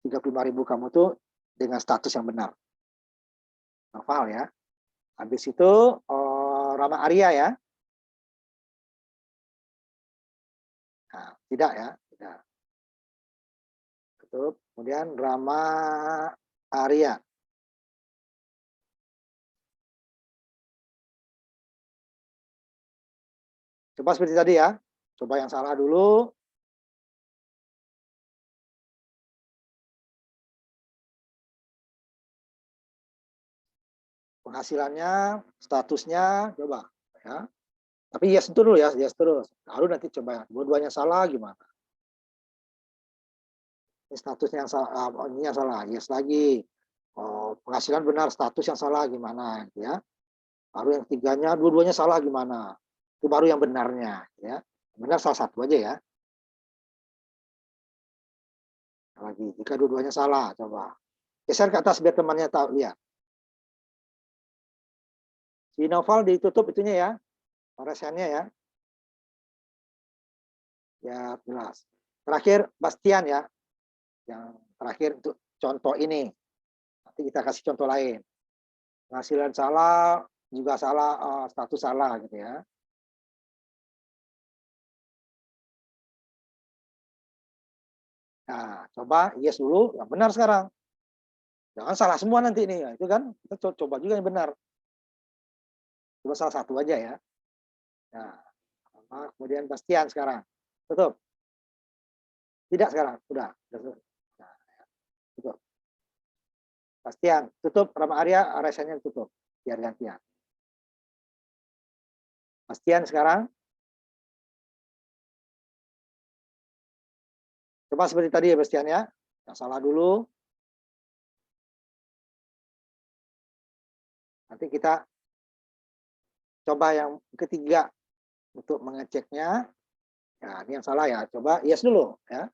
35.000 kamu tuh dengan status yang benar. Novel ya. Habis itu Rama Arya ya. Nah, tidak ya, tidak. Tutup. Kemudian Rama Arya. Coba seperti tadi ya. Coba yang salah dulu. Penghasilannya, statusnya, coba ya. Tapi yes itu dulu ya, yes terus. Lalu nanti coba dua-duanya salah gimana? Ini statusnya yang salah, ini yang salah, yes lagi. Penghasilan benar, status yang salah gimana ya. Baru yang ketiganya dua-duanya salah gimana? Itu baru yang benarnya ya. Benar salah satu aja ya. Lagi jika dua-duanya salah coba. Geser ke atas biar temannya tahu lihat. Si Novel ditutup itunya ya. Resennya ya. Ya jelas. Terakhir Bastian ya. Yang terakhir untuk contoh ini. Nanti kita kasih contoh lain. Penghasilan salah, juga salah, status salah gitu ya. Nah, coba yes dulu, yang benar sekarang. Jangan salah semua nanti ini, ya. Itu kan kita coba juga yang benar. Coba salah satu aja ya. Nah, kemudian Bastian sekarang. Tutup. Tidak sekarang, udah. Nah, tutup. Bastian, tutup. Rama Arya, resennya tutup. Biar gantian. Bastian sekarang. Coba seperti tadi ya Bastian ya. Yang salah dulu. Nanti kita coba yang ketiga untuk mengeceknya. Nah, ini yang salah ya. Coba yes dulu ya.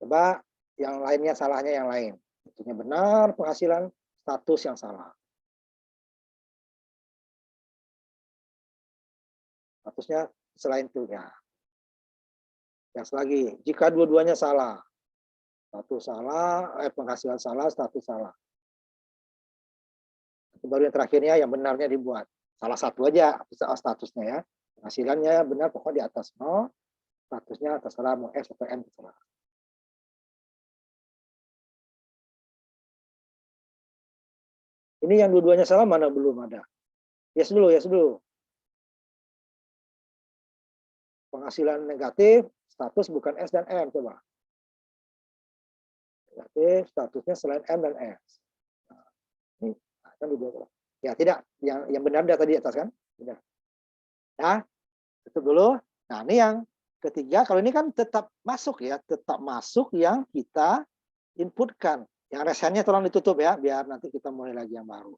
Coba yang lainnya salahnya yang lain. Itunya benar, penghasilan, status yang salah. Statusnya selain itu ya. Tes lagi. Jika dua-duanya salah, satu salah, penghasilan salah, status salah. Baru yang terakhirnya yang benarnya dibuat. Salah satu aja statusnya ya. Penghasilannya benar pokoknya di atas 0, statusnya terserah mau S atau M terserah. Ini yang dua-duanya salah mana belum ada? Yes dulu, yes dulu. Penghasilan negatif, status bukan S dan M, coba. Negatif, statusnya selain M dan S. Nah, ini kan dua. Ya tidak, yang benar data di atas kan? Tidak. Ya, tutup dulu. Nah, ini yang ketiga, kalau ini kan tetap masuk ya, tetap masuk yang kita inputkan. Yang resennya tolong ditutup ya, biar nanti kita mulai lagi yang baru.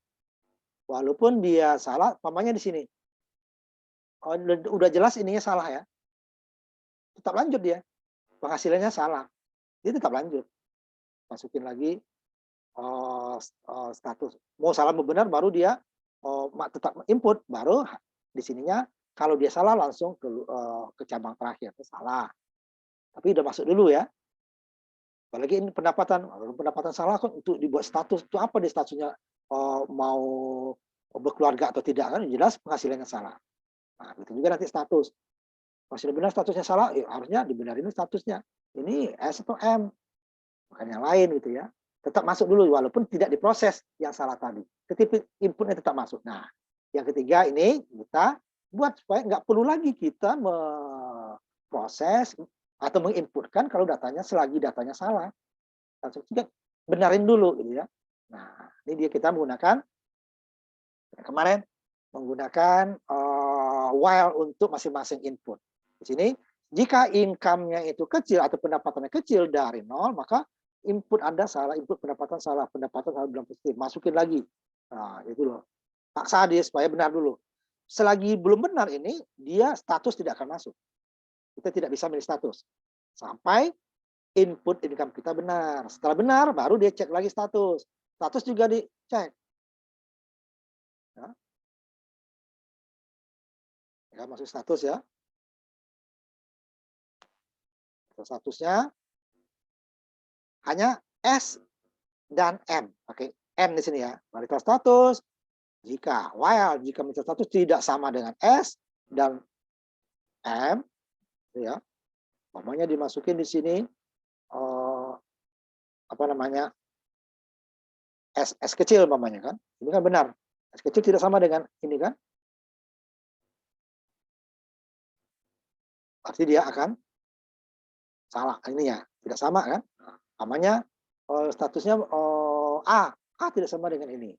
Walaupun dia salah, pamannya di sini. Oh, udah jelas ininya salah ya. Tetap lanjut dia. Penghasilannya salah. Dia tetap lanjut. Masukin lagi status. Mau salah mau benar baru dia tetap input, baru di sininya kalau dia salah langsung ke cabang terakhir. Salah. Tapi udah masuk dulu ya. Apalagi ini pendapatan salah kok untuk dibuat status itu apa di statusnya mau berkeluarga atau tidak kan jelas penghasilannya salah. Nah, itu juga nanti status. Masih benar statusnya salah, ya harusnya dibenarin statusnya. Ini S atau M, bukan yang lain gitu ya. Tetap masuk dulu walaupun tidak diproses yang salah tadi. Tetapi inputnya tetap masuk. Nah, yang ketiga ini kita buat supaya nggak perlu lagi kita memproses atau menginputkan kalau datanya selagi datanya salah. Langsung juga benarin dulu gitu ya. Nah, ini dia kita menggunakan kemarin menggunakan while untuk masing-masing input. Di sini jika income-nya itu kecil atau pendapatannya kecil dari 0, maka input Anda salah, input pendapatan salah bilang positif, masukin lagi. Nah, itu loh. Paksa dia supaya benar dulu. Selagi belum benar ini, dia status tidak akan masuk. Kita tidak bisa milih status. Sampai input income kita benar. Setelah benar, baru dia cek lagi status. Status juga dicek. Ya, masuk status ya. Statusnya hanya S dan M. Oke, M di sini ya. Marital status. Jika marital status tidak sama dengan S dan M, ya, namanya dimasukin di sini apa namanya S kecil namanya kan. Ini kan benar. S kecil tidak sama dengan ini kan. Pasti dia akan salah ini ya, tidak sama kan. Namanya statusnya A tidak sama dengan ini.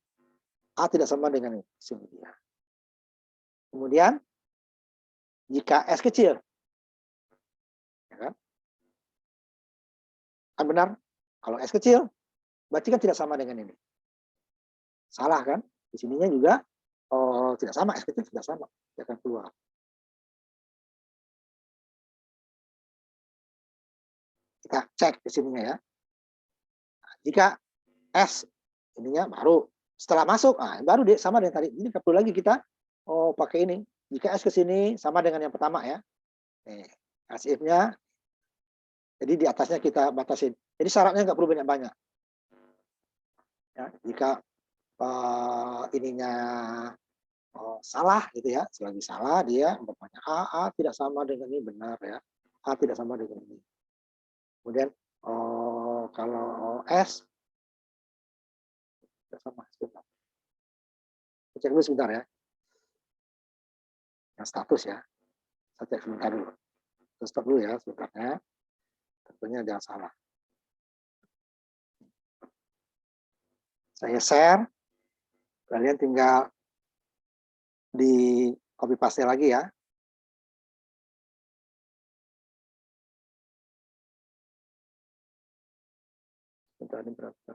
A tidak sama dengan ini. Sini dia. Kemudian jika S kecil, ya kan? Kan benar. Kalau S kecil, berarti kan tidak sama dengan ini. Salah kan? Di sininya juga tidak sama, S kecil tidak sama. Dia akan keluar. Kita cek di sininya ya. Nah, jika S ininya baru setelah masuk, baru dia sama dengan tadi. Ini nggak perlu lagi kita pakai ini. Jika S ke sini sama dengan yang pertama ya. Nih, as if-nya. Jadi di atasnya kita batasin. Jadi syaratnya nggak perlu banyak-banyak. Ya, jika ininya salah gitu ya, selagi salah dia umpamanya A tidak sama dengan ini benar ya. A tidak sama dengan ini. Kemudian kalau S tidak sama sebentar. Cek dulu sebentar ya. Yang status ya. Saya cek sebentar dulu. Stop dulu ya sebentarnya. Tentunya jangan salah. Saya share. Kalian tinggal di copy paste lagi ya. Bentar, ini berapa?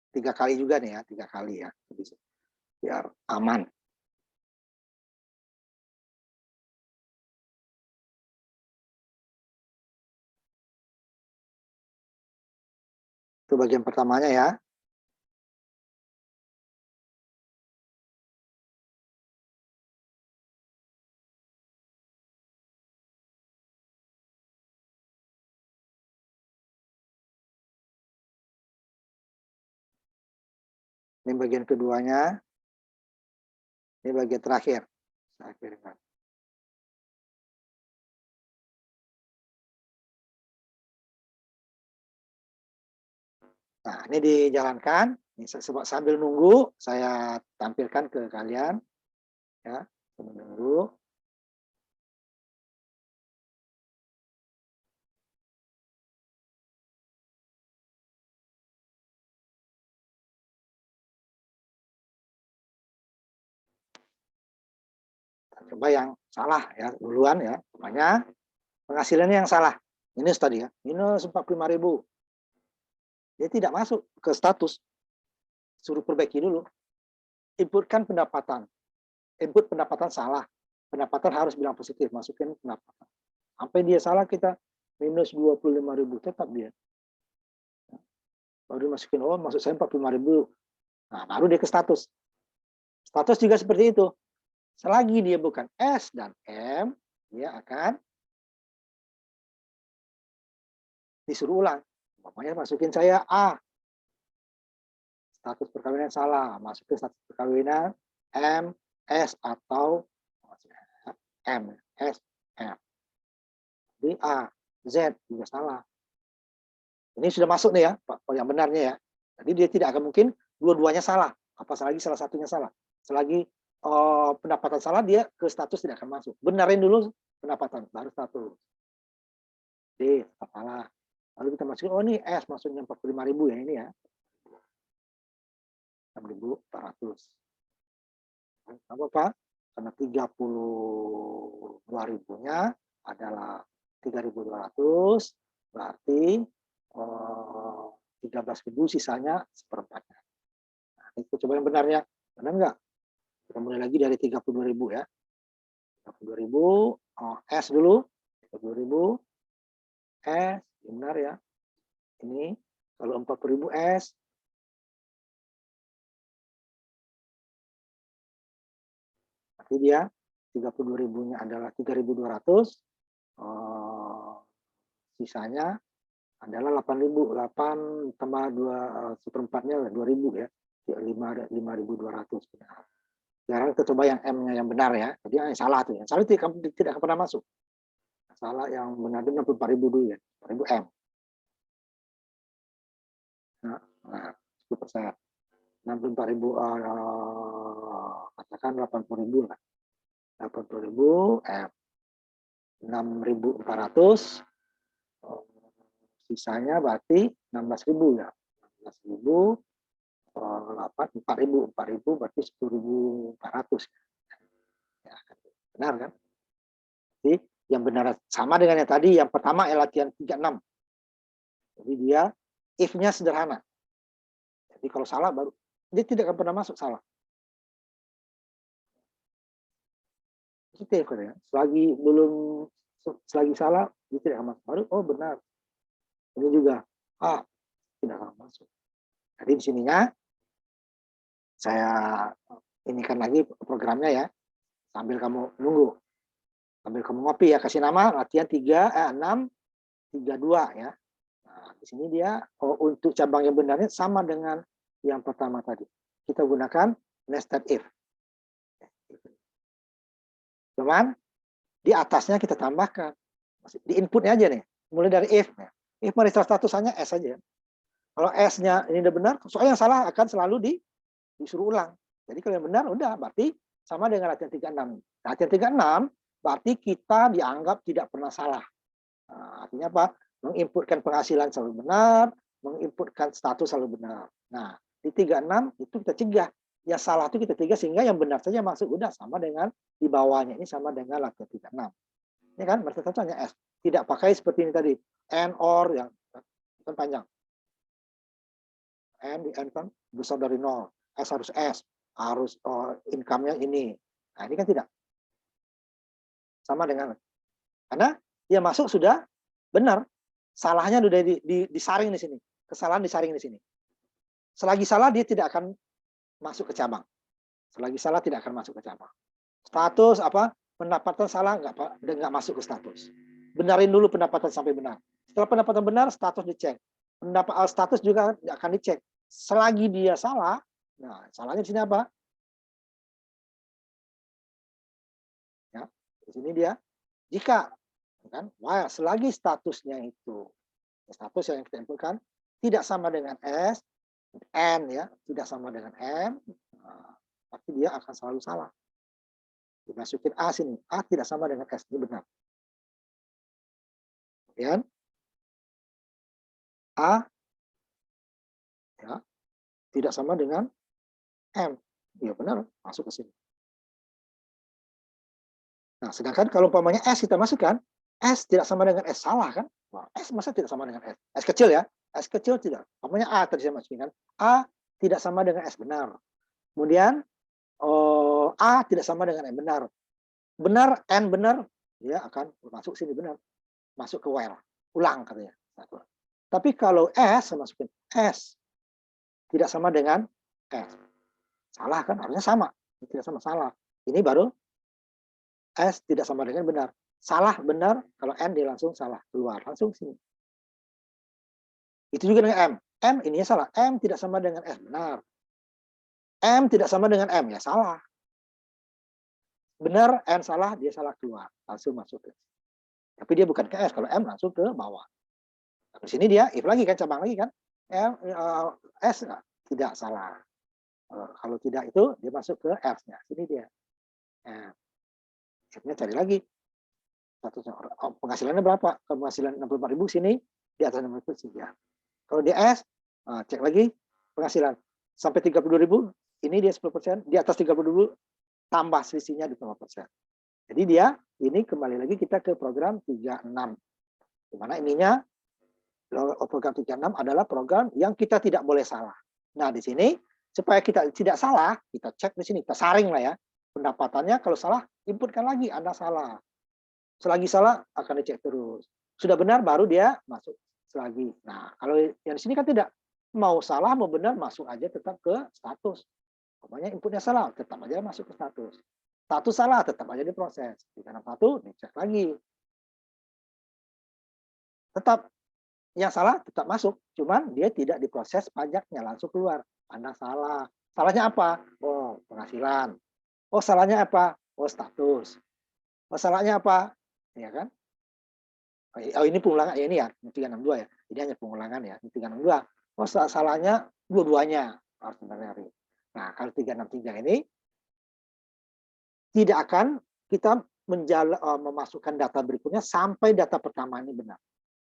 3 kali juga nih ya, 3 kali ya. Biar aman. Itu bagian pertamanya ya. Ini bagian keduanya. Ini bagian terakhir. Saya kirimkan. Nah, ini dijalankan. Ini sambil nunggu, saya tampilkan ke kalian. Ya, sambil nunggu. Coba yang salah ya duluan ya. Namanya penghasilannya yang salah. Minus tadi ya. Minus 45.000. Dia tidak masuk ke status. Suruh perbaiki dulu. Inputkan pendapatan. Input pendapatan salah. Pendapatan harus bilang positif. Masukin pendapatan. Sampai dia salah kita minus 25.000. Tetap dia. Baru dimasukin, oh maksud saya 45.000. Nah, baru dia ke status. Status juga seperti itu. Selagi dia bukan S dan M, dia akan disuruh ulang. Pokoknya masukin saya A. Status perkawinan salah. Masukin status perkawinan M, S, atau M, S, M. Di A, Z juga salah. Ini sudah masuk nih ya, yang benarnya ya. Jadi dia tidak akan mungkin dua-duanya salah. Apa selagi salah satunya salah. Selagi pendapatan salah, dia ke status tidak akan masuk. Benarin dulu pendapatan, baru status. D, salah. Lalu kita masukin, oh ini S, maksudnya 45.000 ya ini ya. 6.400. Apa? Karena 32.000-nya adalah 3.200, berarti 13.000 sisanya seperempatnya. Nah, itu coba yang benarnya. Benar nggak? Kita mulai lagi dari 32.000 ya. 32.000, S dulu. 32.000, S, benar ya. Ini, kalau 40.000 S. Nanti dia 32.000-nya adalah 3.200. Sisanya adalah 8.000. 8 tambah 2 seperempatnya 2.000 ya. 5.200 benar. Sekarang kita coba yang M-nya yang benar ya. Jadi yang salah tuh. Yang salah tidak akan pernah masuk. Salah yang benar itu 64.000 dulu ya. 4.000 M. Nah, 10%. 64.000 katakan 80.000 lah. 80.000 M. 6.400 sisanya berarti 16.000 ya. 16.000 4.000 berarti 10.400 ya. Benar kan? Jadi yang benar sama dengan yang tadi. Yang pertama latihan 36. Jadi dia if-nya sederhana. Jadi kalau salah baru dia tidak akan pernah masuk salah. Positif ya. Selagi salah dia tidak akan masuk. Baru oh benar. Ini juga tidak akan masuk. Jadi di sininya saya inikan lagi programnya ya. Sambil kamu nunggu. Sambil kamu ngopi ya, kasih nama latihan 632 ya. Nah, di sini dia untuk cabang yang benarnya sama dengan yang pertama tadi. Kita gunakan nested if. Cuman di atasnya kita tambahkan. Di inputnya aja nih. Mulai dari if. If merisau statusannya S saja. Kalau S-nya ini udah benar, soalnya yang salah akan selalu disuruh ulang. Jadi kalau yang benar udah berarti sama dengan latihan 36. Latihan 36 berarti kita dianggap tidak pernah salah. Nah, artinya apa? Menginputkan penghasilan selalu benar, menginputkan status selalu benar. Nah, di 36 itu kita cegah. Yang salah itu kita cegah sehingga yang benar saja masuk. Udah sama dengan di bawahnya. Ini sama dengan latihan 36. Ini kan berarti hanya S. Tidak pakai seperti ini tadi. And or yang kan panjang. And di N kan besar dari 0. S harus S. Harus income-nya ini. Nah, ini kan tidak. Sama dengan. Karena dia masuk sudah benar. Salahnya sudah disaring di sini. Kesalahan disaring di sini. Selagi salah dia tidak akan masuk ke cabang. Selagi salah tidak akan masuk ke cabang. Status apa? Pendapatan salah nggak masuk ke status. Benarin dulu pendapatan sampai benar. Setelah pendapatan benar, status dicek. Status juga akan dicek. Selagi dia salah, Nah, salahnya di sini apa? Ya, di sini dia jika kan, while selagi statusnya itu status yang kita inputkan tidak sama dengan S, N ya, tidak sama dengan M, pasti dia akan selalu salah. Dimasukin A sini, A tidak sama dengan S, ini benar. Kemudian A ya, tidak sama dengan M, ya benar, masuk ke sini. Nah, sedangkan kalau umpamanya S kita masukkan, S tidak sama dengan S, salah kan? Nah, S masa tidak sama dengan S? S kecil ya, S kecil tidak. Umpamanya A tadi saya masukin kan, A tidak sama dengan S, benar. Kemudian A tidak sama dengan M, benar. Benar, N benar, dia akan masuk sini benar. Masuk ke while, ulang katanya. Tapi kalau S, saya masukin S tidak sama dengan S. Salah kan? Harusnya sama. Tidak sama, salah. Ini baru S tidak sama dengan benar. Salah, benar. Kalau N dia langsung salah. Keluar. Langsung sini. Itu juga dengan M. M ininya salah. M tidak sama dengan S. Benar. M tidak sama dengan M. Ya salah. Benar, N salah. Dia salah keluar. Langsung masuk ke. Tapi dia bukan ke S. Kalau M langsung ke bawah. Nah, di sini dia if lagi kan. Cabang lagi kan. M, S tidak salah. Kalau tidak itu dia masuk ke F-nya. Sini dia. F-nya cari lagi. Penghasilannya berapa? Penghasilan 64.000 sini di atas 60.000 ya. Kalau di S cek lagi penghasilan sampai 32.000 ini dia 10%, di atas 32 tambah selisihnya 25%. Jadi dia ini kembali lagi kita ke program 36. Di mana ininya program 36 adalah program yang kita tidak boleh salah. Nah, di sini supaya kita tidak salah, kita cek di sini, kita saring lah ya. Pendapatannya kalau salah inputkan lagi Anda salah. Selagi salah akan dicek terus. Sudah benar baru dia masuk selagi. Nah, kalau yang di sini kan tidak. Mau salah mau benar masuk aja tetap ke status. Pokoknya inputnya salah, tetap aja masuk ke status. Status salah, tetap aja diproses. 361 dicek lagi. Tetap yang salah tetap masuk, cuman dia tidak diproses pajaknya, langsung keluar. Anda salah. Salahnya apa? Oh, penghasilan. Oh, salahnya apa? Oh, status. Oh, salahnya apa? Ya kan? Oh, ini pengulangan ya, ini ya 362 ya. Ini hanya pengulangan ya, ini 362. Oh, salahnya dua-duanya harus benar. Nah, kalau 363 ini tidak akan kita memasukkan data berikutnya sampai data pertama ini benar.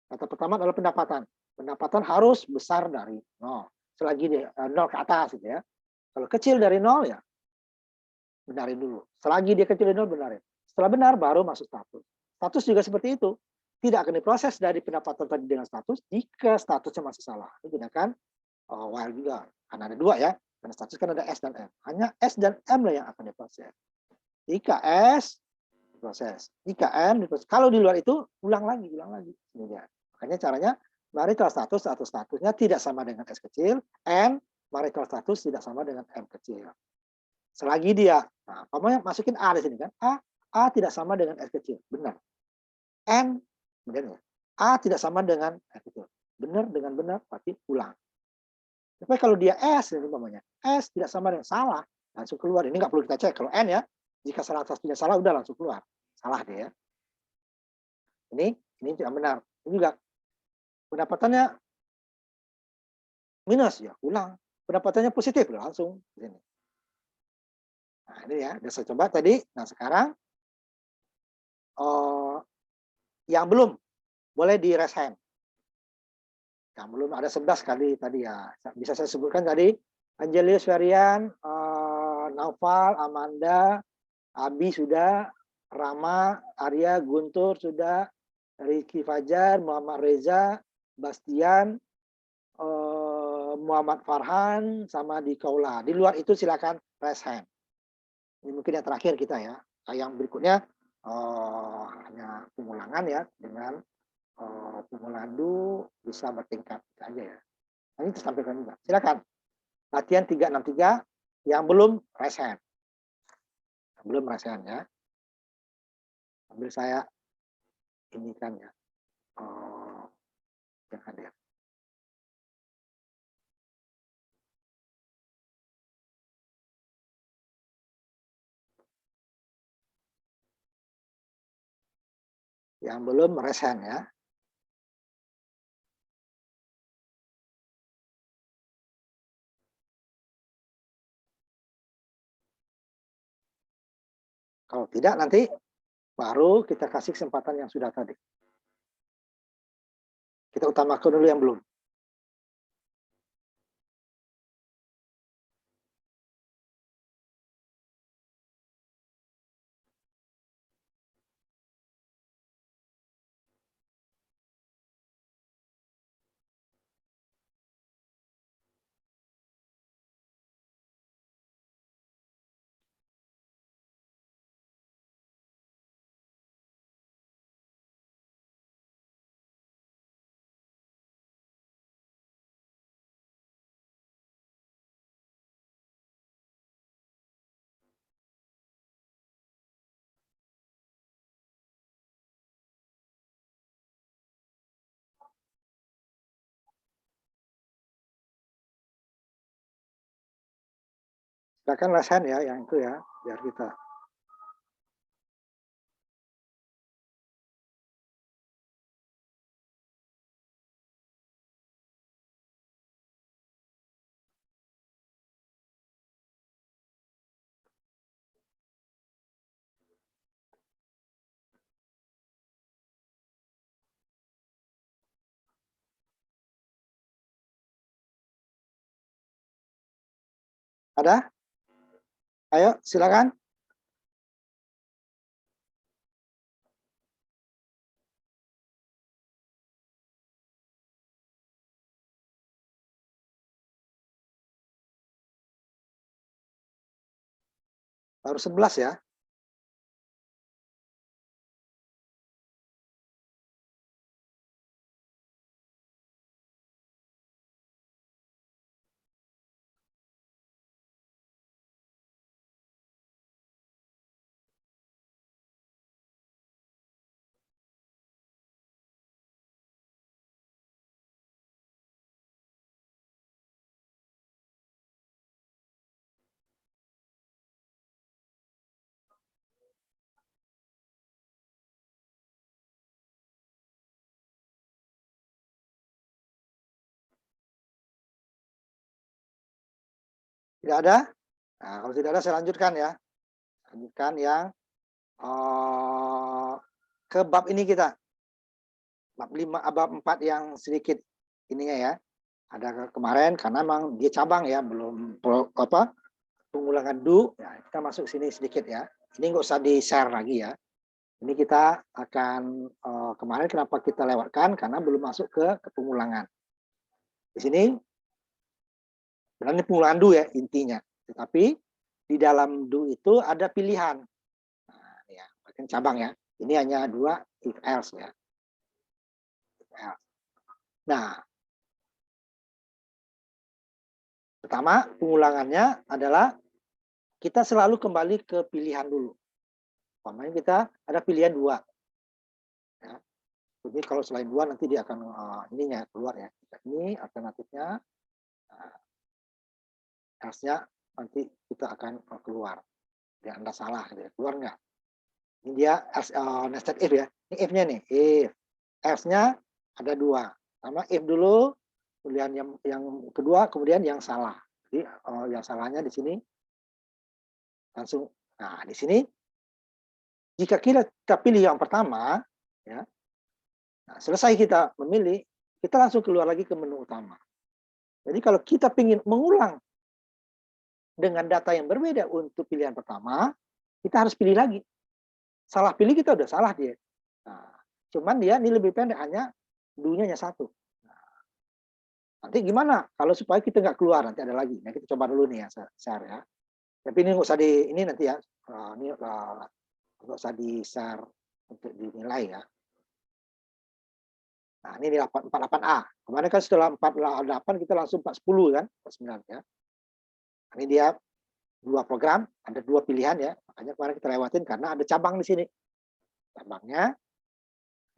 Data pertama adalah pendapatan. Pendapatan harus besar dari 0. Selagi 0 ke atas gitu ya. Kalau kecil dari 0 ya benarin dulu. Selagi dia kecil dari 0 benarin. Setelah benar baru masuk status. Status juga seperti itu. Tidak akan diproses dari pendapatan tadi dengan status jika statusnya masih salah. Gunakan while juga. Karena ada dua ya. Karena status kan ada S dan M. Hanya S dan M lah yang akan diproses. Jika S diproses, jika M diproses. Kalau di luar itu ulang lagi. Makanya caranya marital statusnya tidak sama dengan S kecil, N marital status tidak sama dengan M kecil. Selagi dia, nah, kamu masukin A di sini kan, A tidak sama dengan S kecil, benar. N, kemudian A tidak sama dengan S kecil, benar dengan benar, berarti ulang. Tapi kalau dia S, ini umpamanya, S tidak sama dengan salah, langsung keluar. Ini nggak perlu kita cek. Kalau N ya, jika salah satunya salah, udah langsung keluar. Salah dia. Ini tidak benar. Ini juga pendapatannya minus ya, ulang. Pendapatannya positif langsung di sini. Nah, ini ya, udah saya coba tadi. Nah, sekarang yang belum boleh di raise hand. Yang belum ada 11 kali tadi ya. Bisa saya sebutkan tadi Angelius Ferian, Naufal, Amanda, Abi sudah, Rama, Arya, Guntur sudah, Rizky Fajar, Muhammad Reza, Bastian, Muhammad Farhan, sama di Kaula. Di luar itu silakan raise hand. Ini mungkin yang terakhir kita ya. Yang berikutnya hanya pengulangan ya dengan penguladu bisa bertingkat aja ya. Ini tersampaikan juga. Silakan. Latihan 363 yang belum raise hand. Belum raise hand ya. Sambil saya ini kan ya. Yang hadir. yang belum raise hand ya. Kalau tidak nanti baru kita kasih kesempatan yang sudah tadi. Kita utamakan dulu yang belum. Silakan raise hand ya, yang itu ya, biar kita. Ada? Ayo, silakan. Baru 11 ya. Tidak ada? Nah, kalau tidak ada saya lanjutkan ya. Lanjutkan yang ke bab ini kita. Bab 5, bab 4 yang sedikit ininya ya. Ada kemarin karena memang dia cabang ya, belum pengulangan do. Ya, kita masuk sini sedikit ya. Ini nggak usah di-share lagi ya. Ini kita akan kemarin kenapa kita lewatkan karena belum masuk ke pengulangan. Di sini sebenarnya pengulangan do ya intinya. Tetapi di dalam do itu ada pilihan. Nah, ya, cabang ya. Ini hanya 2 if else ya. Nah, pertama pengulangannya adalah kita selalu kembali ke pilihan dulu. Pemain kita ada pilihan 2. Ya. Jadi kalau selain 2 nanti dia akan ininya keluar ya. Ini alternatifnya, else-nya nanti kita akan keluar. Ya Anda salah, dia keluar nggak? Ini dia nested if ya. Ini if-nya nih, if. Else-nya ada 2. Sama if dulu, pilihan yang kedua, kemudian yang salah. Jadi yang salahnya di sini langsung. Nah, di sini jika kita pilih yang pertama, ya, nah, selesai kita memilih, kita langsung keluar lagi ke menu utama. Jadi kalau kita ingin mengulang dengan data yang berbeda untuk pilihan pertama, kita harus pilih lagi. Salah pilih kita udah salah dia. Nah, cuman dia ini lebih pendek, hanya do-nya hanya 1. Nah, nanti gimana kalau supaya kita nggak keluar, nanti ada lagi. Nah, kita coba dulu nih ya, share ya. Tapi ini nggak usah ini nanti ya. Ini nggak usah di-share untuk dinilai ya. Nah, ini 48A. Kemarin kan setelah 48 kita langsung 410 kan, 49 ya. Ini dia 2 program, ada 2 pilihan ya. Makanya kemarin kita lewatin karena ada cabang di sini. Cabangnya,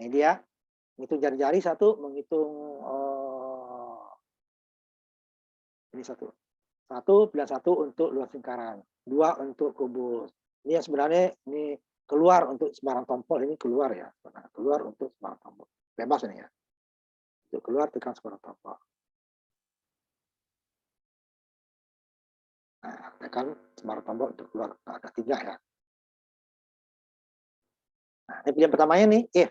ini dia menghitung jari-jari 1, menghitung ini 1. 1 pilihan 1 untuk luas lingkaran, 2 untuk kubus. Ini yang sebenarnya ini keluar untuk sembarang tombol ini keluar ya. Nah, keluar untuk sembarang tombol. Bebas ini ya. Untuk keluar tekan sembarang tombol. Nah, tekan sembarang tombol untuk keluar. Nah, ada 3 ya. Nah, ini pilihan pertamanya nih, if.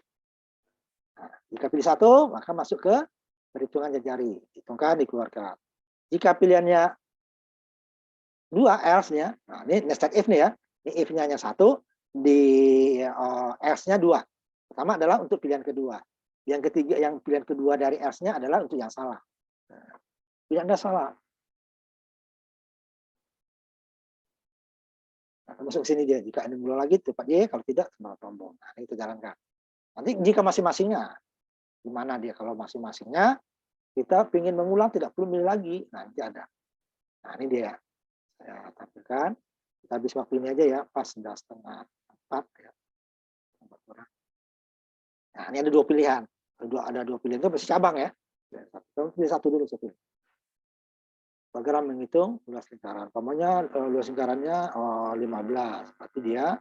Nah, jika pilih 1, maka masuk ke perhitungan jari. Hitungkan, dikeluarkan. Jika pilihannya 2, else-nya, nah ini nested if nih ya. Ini if-nya hanya 1, di else-nya 2. Pertama adalah untuk pilihan kedua. Yang ketiga, yang pilihan kedua dari else-nya adalah untuk yang salah. Nah, pilihan Anda salah. Nah, masuk ke sini dia. Jika ini mulai lagi, tepat Y, kalau tidak, sembarang tombol. Nah, ini kita jalankan. Nanti jika masing-masingnya, gimana dia? Kalau masing-masingnya, kita ingin mengulang, tidak perlu milih lagi. Nah, nanti ada. Nah, ini dia. Saya tampilkan. Kita habis waktu ini aja ya, pas 3:30, 4 ya. Nah, ini ada 2 pilihan. Ada 2 pilihan itu masih cabang ya. Pilih 1 dulu, saya pilih. Program menghitung luas lingkaran. Umpamanya luas lingkarannya 15, berarti dia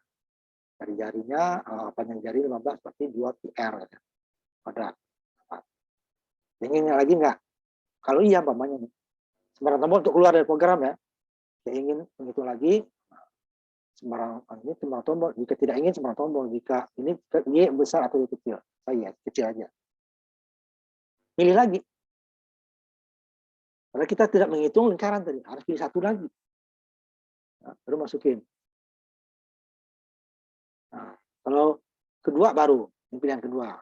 dari jarinya panjang jari 15 berarti 2 PR ya. Pada inginnya lagi enggak? Kalau iya umpamanya nih. Sembarang tombol untuk keluar dari program ya. Saya ingin menghitung lagi sembarang ini sembarang tombol. Jika tidak ingin sembarang tombol. Jika ini Y besar atau Y kecil. Saya kecil aja. Pilih lagi. Karena kita tidak menghitung lingkaran tadi, harus pilih 1 lagi. Nah, baru masukin. Nah, kalau kedua baru, ini pilihan kedua.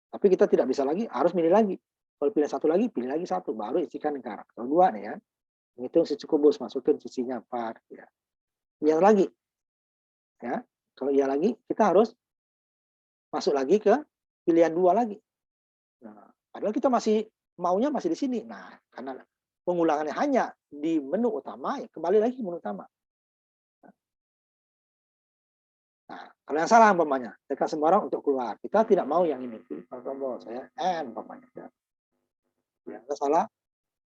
Tapi kita tidak bisa lagi, harus milih lagi. Kalau pilih 1 lagi, pilih lagi 1, baru isikan lingkaran. Kalau 2 nih ya, menghitung sisi kubus, masukin sisinya 4. Ya. Iya lagi. Ya, kalau iya lagi, kita harus masuk lagi ke pilihan 2 lagi. Nah, padahal kita masih maunya masih di sini. Nah, karena pengulangannya hanya di menu utama, ya kembali lagi ke menu utama. Nah, kalau yang salah umpamanya, tekan sembarang untuk keluar. Kita tidak mau yang ini. Tombol saya N umpamanya. Ya. Yang salah,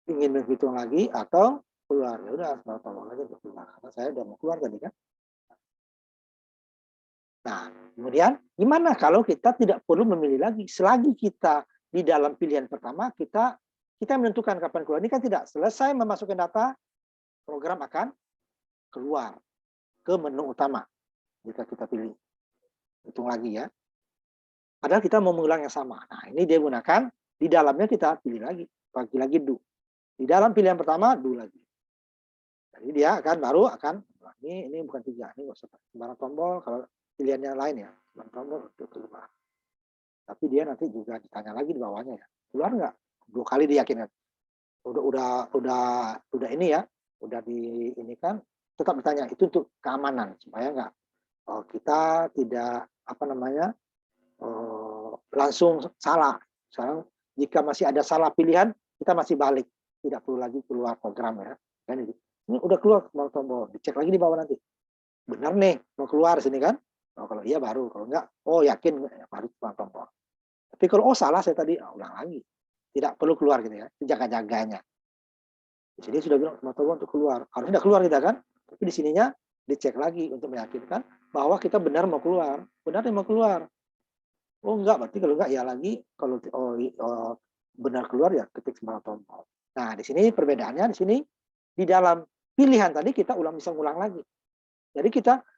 ingin menghitung lagi atau keluar. Ya udah, sembarang tombol aja untuk keluar. Karena saya udah mau keluar tadi kan. Nah, kemudian gimana kalau kita tidak perlu memilih lagi? Selagi kita di dalam pilihan pertama, kita menentukan kapan keluar. Ini kan tidak selesai memasukkan data, program akan keluar ke menu utama. Jika kita pilih. Hitung lagi ya. Padahal kita mau mengulang yang sama. Nah, ini dia gunakan, di dalamnya kita pilih lagi. Bagi lagi do. Di dalam pilihan pertama, do lagi. Jadi dia baru akan, ini bukan 3. Ini nggak usah sembarang tombol, kalau pilihan yang lain ya. Sembarang tombol untuk keluar. Tapi dia nanti juga ditanya lagi di bawahnya ya. Keluar nggak? 2 kali diyakinkan. Udah ini ya. Udah di ini kan, tetap bertanya. Itu untuk keamanan. Supaya nggak kita tidak langsung salah. Sekarang jika masih ada salah pilihan, kita masih balik, tidak perlu lagi keluar program ya. Dan ini udah keluar tombol, dicek lagi di bawah nanti. Benar nih, mau keluar sini kan? Kalau iya baru, kalau enggak, yakin baru keluar tombol. Tapi kalau salah saya tadi, ulang lagi. Tidak perlu keluar gitu ya, jaga-jaganya. Di sini sudah bilang tombol untuk keluar, harusnya sudah keluar kita kan? Tapi di sininya dicek lagi untuk meyakinkan bahwa kita benar mau keluar, benar mau keluar. Oh enggak, berarti kalau enggak ya lagi, kalau benar keluar ya ketik sembarang tombol. Nah, di sini perbedaannya di sini di dalam pilihan tadi kita bisa ulang lagi. Jadi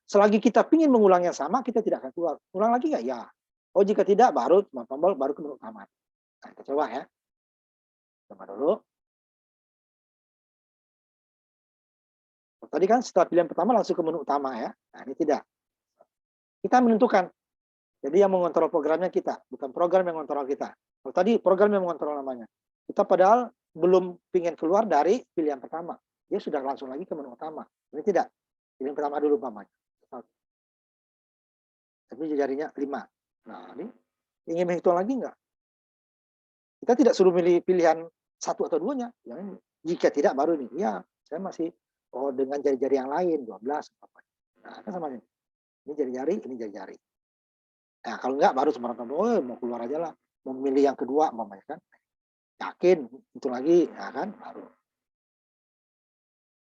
selagi kita ingin mengulang yang sama, kita tidak akan keluar. Ulang lagi enggak? Ya. Oh jika tidak, baru tombol baru ke menu utama. Nah, kita coba ya. Coba dulu. Tadi kan setelah pilihan pertama langsung ke menu utama ya. Nah, ini tidak. Kita menentukan. Jadi yang mengontrol programnya kita, bukan program yang mengontrol kita. Kalau tadi program yang mengontrol namanya. Kita padahal belum ingin keluar dari pilihan pertama. Dia sudah langsung lagi ke menu utama. Ini tidak. Pilihan pertama dulu umpamanya. Tapi jarinya 5. Nah, ini ingin menghitung lagi enggak? Kita tidak suruh milih pilihan 1 atau 2-nya. Jika tidak baru ini. Ya, saya masih dengan jari-jari yang lain 12 umpamanya. Nah, kan sama ini. Ini jari-jari, ini jari-jari. Nah, kalau enggak baru sembarang tombol, mau keluar aja lah. Mau memilih yang kedua, umpamanya kan. Yakin, itu lagi, ya kan, baru.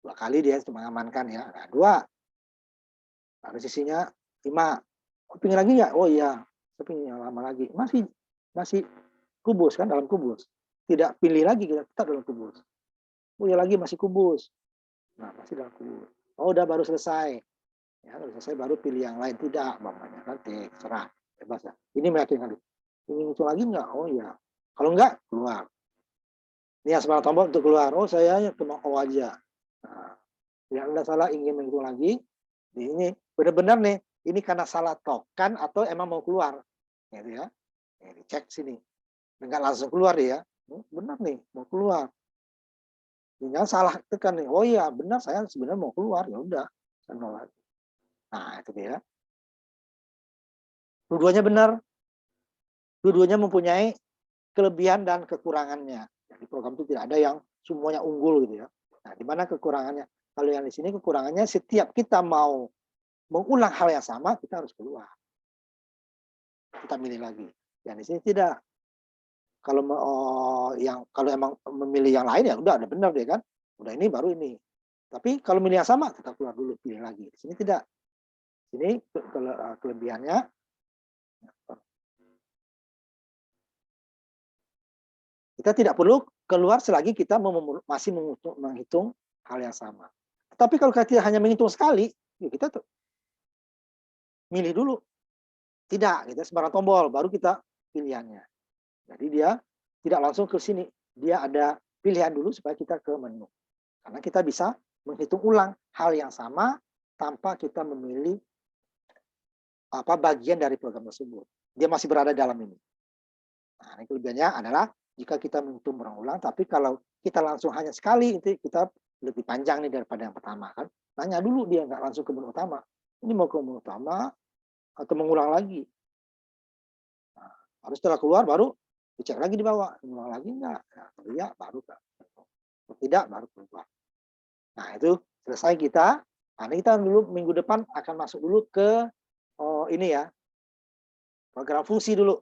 2 kali dia mengamankan ya. Nah, 2. Lalu sisinya 5. Pingin lagi nggak? Oh iya, saya pingin yang lama lagi. Masih kubus kan, dalam kubus. Tidak pilih lagi, kita tetap dalam kubus. Oh ya lagi masih kubus. Nah, masih dalam kubus. Oh udah baru selesai. Ya, kalau selesai baru pilih yang lain. Tidak, mamanya nanti serah. Bebas ya. Ini meyakinkan. Ingin itu lagi nggak? Oh iya. Kalau enggak, keluar. Ini yang sebelah tombol untuk keluar. Oh saya cuma O aja. Nah, yang Anda salah ingin menghitung lagi. Ini benar-benar nih, ini karena salah token atau emang mau keluar. Gitu ya. Ini cek sini. Enggak langsung keluar ya. Benar nih, mau keluar. Tinggal salah tekan nih. Oh iya, benar saya sebenarnya mau keluar. Ya udah, saya nolak. Nah, itu dia. Dua-duanya benar. Dua-duanya mempunyai kelebihan dan kekurangannya. Di program itu tidak ada yang semuanya unggul gitu ya. Nah, di mana kekurangannya? Kalau yang di sini kekurangannya setiap kita mau mengulang hal yang sama, kita harus keluar. Kita milih lagi. Yang di sini tidak. Kalau kalau emang memilih yang lain ya udah ada benar deh kan. Udah ini baru ini. Tapi kalau milih yang sama tetap keluar dulu, pilih lagi. Di sini tidak. Ini kelebihannya kita tidak perlu keluar selagi kita masih menghitung hal yang sama. Tapi kalau kita hanya menghitung sekali, ya kita milih dulu. Tidak, kita sembarang tombol, baru kita pilihannya. Jadi dia tidak langsung ke sini. Dia ada pilihan dulu supaya kita ke menu. Karena kita bisa menghitung ulang hal yang sama tanpa kita memilih bagian dari program tersebut. Dia masih berada dalam ini. Nah, ini kelebihannya adalah jika kita menghitung berulang, tapi kalau kita langsung hanya sekali, itu kita lebih panjang nih daripada yang pertama kan. Tanya dulu dia nggak langsung ke menu utama. Ini mau ke menu utama atau mengulang lagi. Nah, harus setelah keluar baru dicek lagi di bawah, mengulang lagi enggak? Nah, kalau iya baru kan. Kalau tidak baru keluar. Nah, itu selesai kita. Nah, ini kita dulu minggu depan akan masuk dulu ke ini ya. Program fungsi dulu.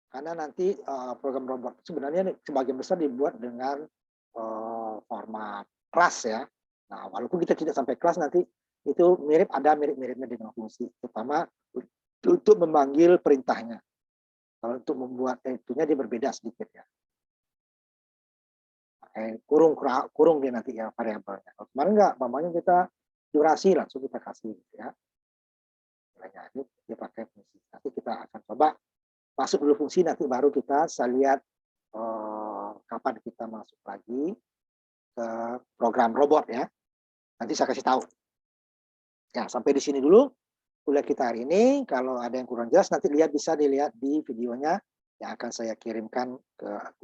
Karena nanti program robot sebenarnya sebagian besar dibuat dengan format kelas ya. Nah, walaupun kita tidak sampai kelas nanti itu ada mirip-miripnya dengan fungsi, terutama untuk memanggil perintahnya. Kalau untuk membuat itunya dia berbeda sedikit ya. Kurung dia nanti ya variabelnya. Kemarin enggak, mamanya kita durasi langsung kita kasih gitu ya. Ini dia pakai fungsi. Nanti kita akan coba masuk dulu fungsi, nanti baru kita lihat kapan kita masuk lagi ke program robot ya. Nanti saya kasih tahu. Ya, sampai di sini dulu kuliah kita hari ini. Kalau ada yang kurang jelas nanti bisa dilihat di videonya yang akan saya kirimkan ke